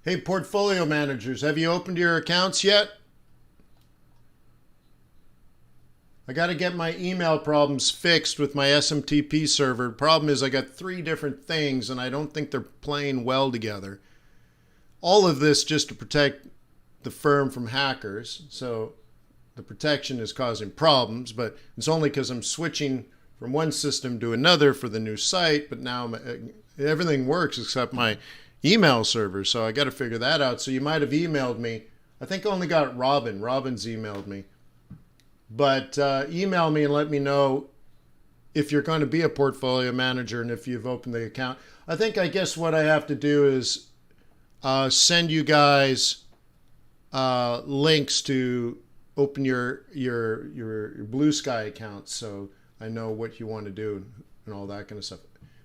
Hey, portfolio managers, have you opened your accounts yet? I got to get my email problems fixed with my SMTP server. Problem is I got 3 different things and I don't think they're playing well together. All of this just to protect the firm from hackers. So the protection is causing problems, but it's only because I'm switching from one system to another for the new site. But now everything works except my email server. So I got to figure that out. So you might have emailed me. I think I only got Robin. Robin's emailed me. But email me and let me know if you're going to be a portfolio manager and if you've opened the account. I guess what I have to do is send you guys links to open your Blue Sky account, so I know what you want to do and all that kind of stuff.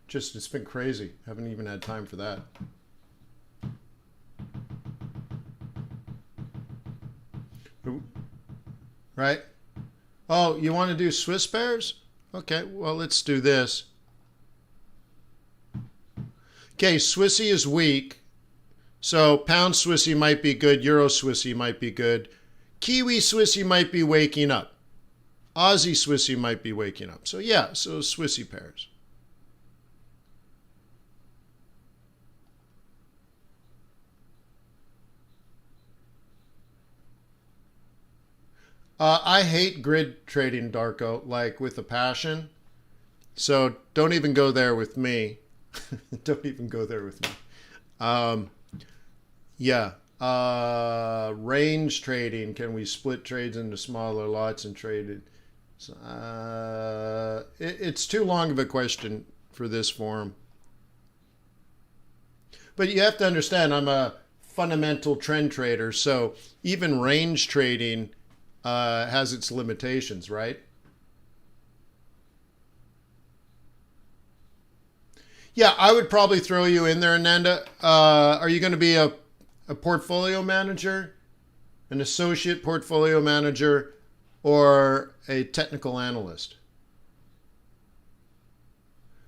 Just, it's been crazy. Haven't even had time for that. Right? Oh, you want to do Swiss bears? Okay, well, let's do this. Okay, Swissy is weak. So pound Swissy might be good. Euro Swissy might be good. Kiwi Swissy might be waking up. Aussie Swissy might be waking up. So yeah, so Swissy pairs. I hate grid trading, Darko, like with a passion. So don't even go there with me. Don't even go there with me. Yeah. Range trading. Can we split trades into smaller lots and trade it? It's too long of a question for this forum. But you have to understand, I'm a fundamental trend trader. So even range trading has its limitations, right? Yeah, I would probably throw you in there, Ananda. Are you going to be a portfolio manager, an associate portfolio manager, or a technical analyst?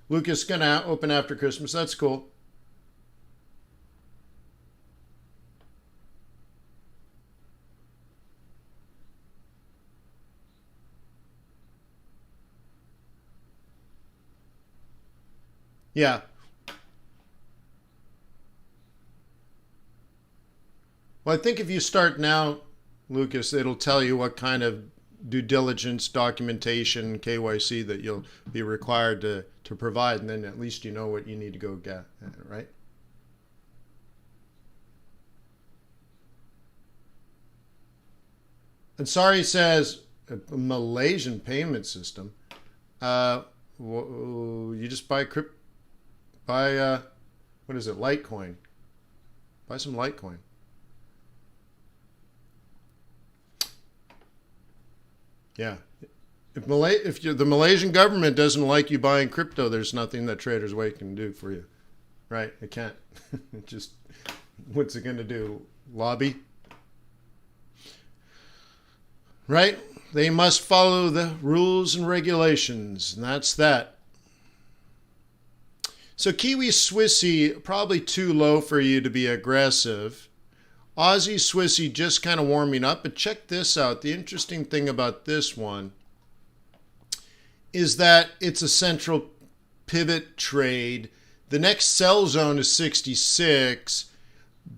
Lucas going to open after Christmas. That's cool. Yeah. Well, I think if you start now, Lucas, it'll tell you what kind of due diligence, documentation, KYC that you'll be required to provide, and then at least you know what you need to go get, right? And sorry says a Malaysian payment system. You just buy what is it, Litecoin? Buy some Litecoin. Yeah. If the Malaysian government doesn't like you buying crypto, there's nothing that Tradersway can do for you. Right? It can't. Just, what's it going to do? Lobby? Right? They must follow the rules and regulations, and that's that. So Kiwi Swissy, probably too low for you to be aggressive. Aussie Swissy just kind of warming up, but check this out. The interesting thing about this one is that it's a central pivot trade. The next sell zone is 66,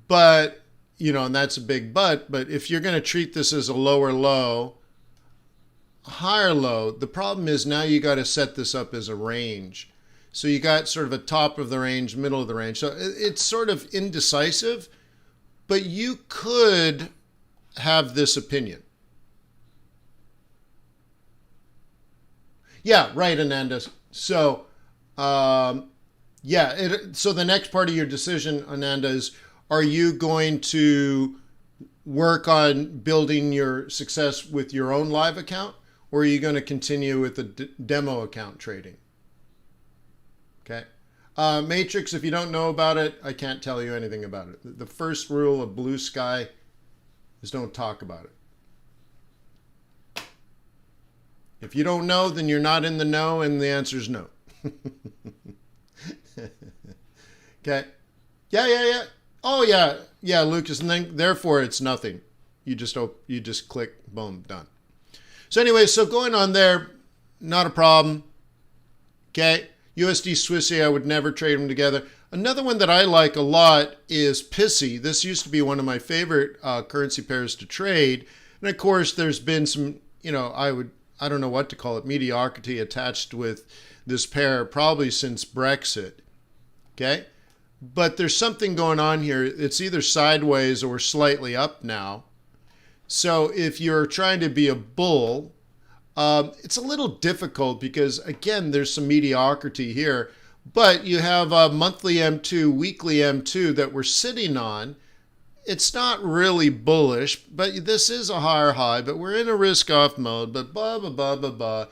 but, you know, and that's a big but if you're going to treat this as a lower low, higher low, the problem is now you got to set this up as a range. So you got sort of a top of the range, middle of the range. So it's sort of indecisive, but you could have this opinion. Yeah, right, Ananda. So, so the next part of your decision, Ananda, is are you going to work on building your success with your own live account, or are you going to continue with the demo account trading? Okay. Matrix, if you don't know about it, I can't tell you anything about it. The first rule of Blue Sky is don't talk about it. If you don't know, then you're not in the know, and the answer is no. Okay. Yeah. Oh, yeah, Lucas, and then therefore it's nothing. You just click, boom, done. So anyway, so going on there, not a problem. Okay. USD Swissy, I would never trade them together. Another one that I like a lot is Pissy. This used to be one of my favorite currency pairs to trade. And of course, there's been some, I don't know what to call it, mediocrity attached with this pair probably since Brexit. Okay? But there's something going on here. It's either sideways or slightly up now. So if you're trying to be a bull, it's a little difficult because, again, there's some mediocrity here. But you have a monthly M2, weekly M2 that we're sitting on. It's not really bullish, but this is a higher high. But we're in a risk-off mode, but blah, blah, blah, blah, blah.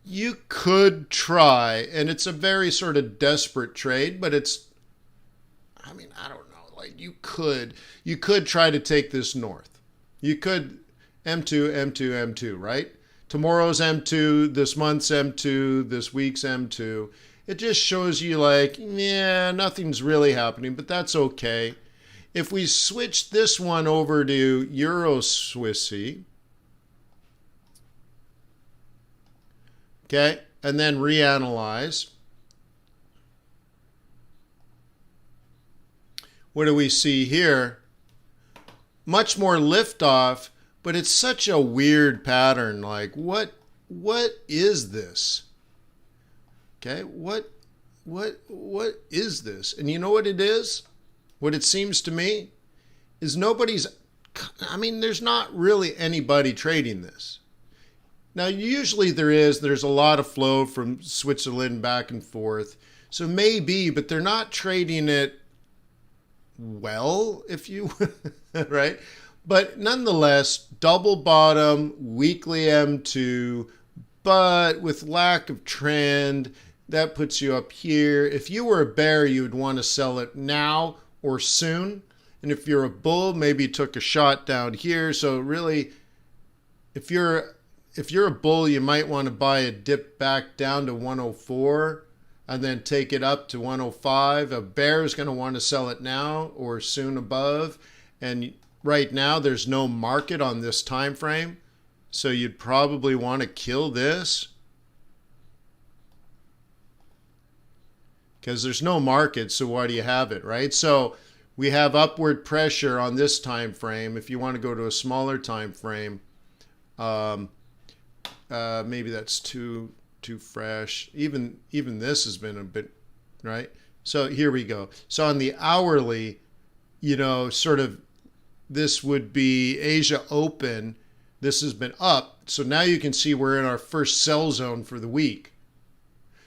You could try, and it's a very sort of desperate trade, but it's, I don't know. Like you could try to take this north. You could M2, M2, M2, right? Tomorrow's M2, this month's M2, this week's M2. It just shows you like, yeah, nothing's really happening, but that's okay. If we switch this one over to Euro Swissy, okay, and then reanalyze, what do we see here? Much more liftoff, but it's such a weird pattern. Like, what is this? Okay, what is this? And you know what it is? What it seems to me is there's not really anybody trading this. Now, usually there's a lot of flow from Switzerland back and forth. So maybe, but they're not trading it well, if you, right? But nonetheless, double bottom, weekly M2, but with lack of trend, that puts you up here. If you were a bear, you would want to sell it now or soon. And if you're a bull, maybe took a shot down here. So really, if you're a bull, you might want to buy a dip back down to 104 and then take it up to 105. A bear is going to want to sell it now or soon above. And right now, there's no market on this time frame. So you'd probably want to kill this. because there's no market, so why do you have it, right? So we have upward pressure on this time frame. If you want to go to a smaller time frame, maybe that's too fresh. Even this has been a bit, right? So here we go. So on the hourly, you know, sort of this would be Asia open. This has been up. So now you can see we're in our first sell zone for the week.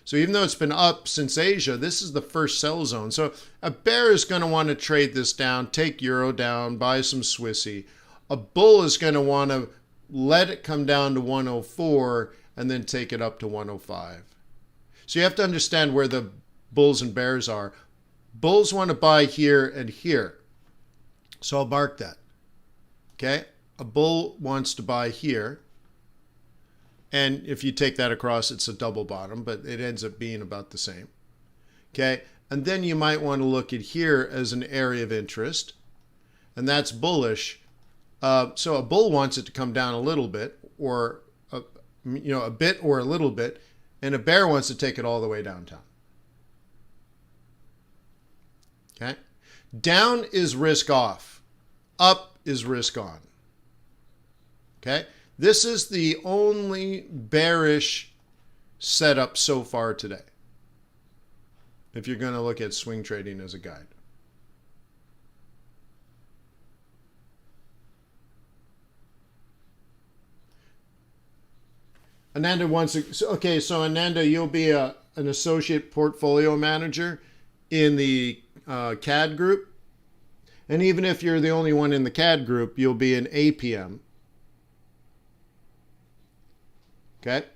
So even though it's been up since Asia, this is the first sell zone. So a bear is going to want to trade this down, take euro down, buy some Swissy. A bull is going to want to let it come down to 104 and then take it up to 105. So you have to understand where the bulls and bears are. Bulls want to buy here and here. So I'll mark that. Okay? A bull wants to buy here. And if you take that across, it's a double bottom, but it ends up being about the same. Okay? And then you might want to look at here as an area of interest. And that's bullish. So a bull wants it to come down a little bit, or a bit or a little bit, and a bear wants to take it all the way downtown. Okay? Down is risk off. Up is risk on. Okay? This is the only bearish setup so far today, if you're going to look at swing trading as a guide. Ananda wants to, okay, so Ananda, you'll be an associate portfolio manager in the CAD group. And even if you're the only one in the CAD group, you'll be an APM. Okay?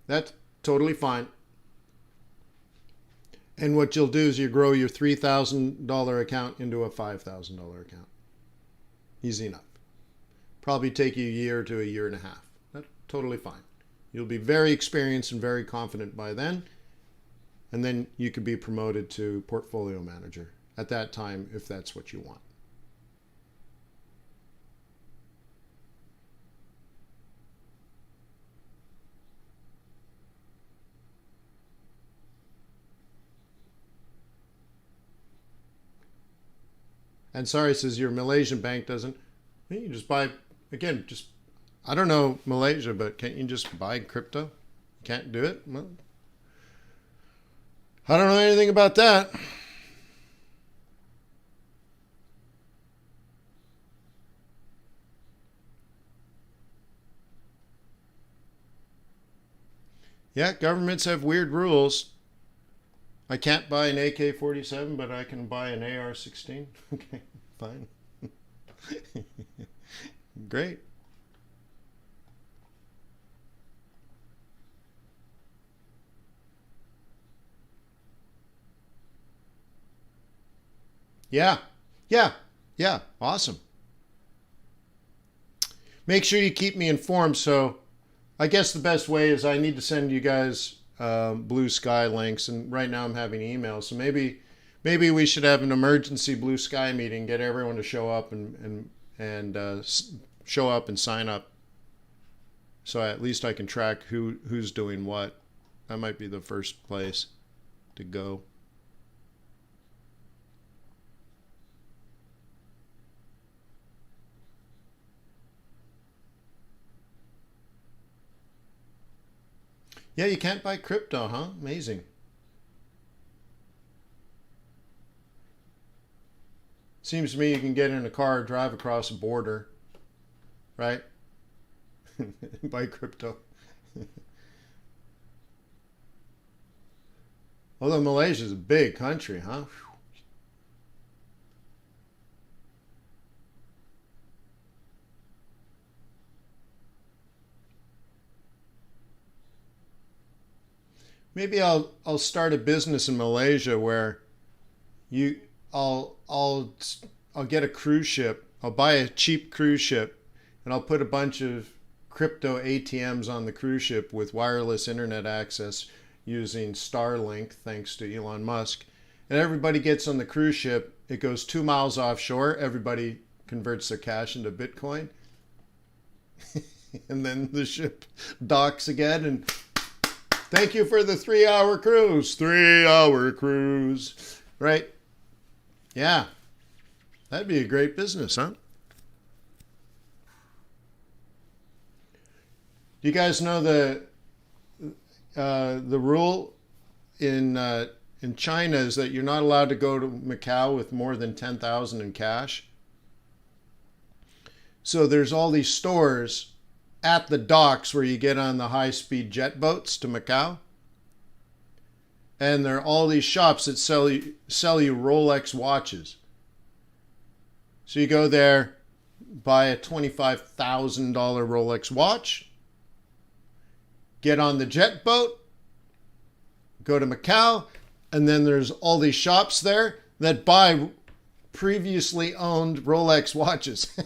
That's totally fine. And what you'll do is you grow your $3,000 account into a $5,000 account. Easy enough. Probably take you a year to a year and a half. That's totally fine. You'll be very experienced and very confident by then. And then you could be promoted to portfolio manager at that time if that's what you want. And sorry, says your Malaysian bank doesn't. You just buy, again, just, I don't know Malaysia, but can't you just buy crypto? You can't do it? Well, I don't know anything about that. Yeah, governments have weird rules. I can't buy an AK-47, but I can buy an AR-16. Okay, fine. Great. Yeah, awesome. Make sure you keep me informed. So I guess the best way is I need to send you guys Blue Sky links, and right now I'm having emails. So maybe we should have an emergency Blue Sky meeting, get everyone to show up and show up and sign up. So at least I can track who's doing what. That might be the first place to go. Yeah, you can't buy crypto, huh? Amazing. Seems to me you can get in a car, drive across a border, right? Buy crypto. Although Malaysia's a big country, huh? Maybe I'll start a business in Malaysia where I'll get a cruise ship. I'll buy a cheap cruise ship and I'll put a bunch of crypto ATMs on the cruise ship with wireless internet access using Starlink, thanks to Elon Musk. And everybody gets on the cruise ship. It goes 2 miles offshore. Everybody converts their cash into Bitcoin. And then the ship docks again and Thank you for the 3-hour cruise. 3-hour cruise. Right? Yeah. That'd be a great business, huh? You guys know the rule in China is that you're not allowed to go to Macau with more than 10,000 in cash. So there's all these stores at the docks where you get on the high-speed jet boats to Macau. And there are all these shops that sell you Rolex watches. So you go there, buy a $25,000 Rolex watch, get on the jet boat, go to Macau, and then there's all these shops there that buy previously owned Rolex watches.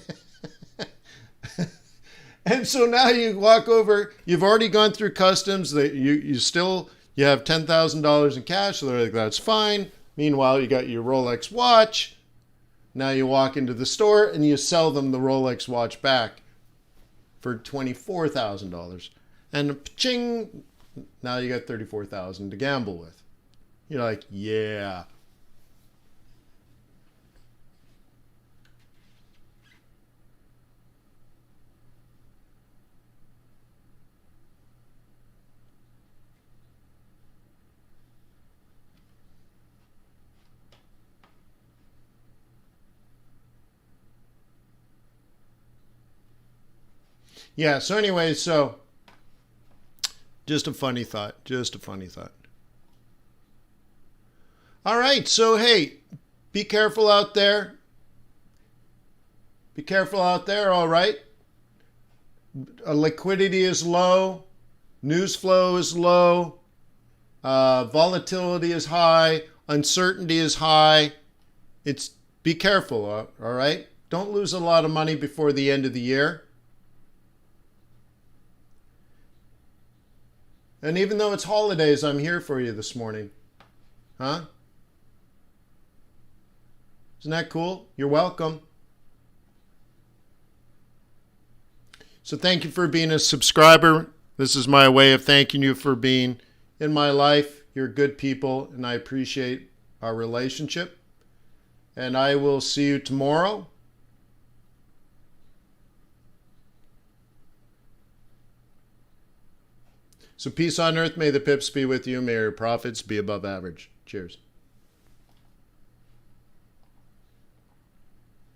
And so now you walk over, you've already gone through customs, that you have $10,000 in cash, so they're like, that's fine. Meanwhile, you got your Rolex watch. Now you walk into the store and you sell them the Rolex watch back for $24,000. And ching, now you got $34,000 to gamble with. You're like, yeah. Yeah, so anyway, so just a funny thought. All right, so hey, be careful out there. All right? Liquidity is low. News flow is low. Volatility is high. Uncertainty is high. Be careful, all right? Don't lose a lot of money before the end of the year. And even though it's holidays, I'm here for you this morning. Huh? Isn't that cool? You're welcome. So thank you for being a subscriber. This is my way of thanking you for being in my life. You're good people, and I appreciate our relationship. And I will see you tomorrow. So peace on earth, may the pips be with you, may your profits be above average. Cheers.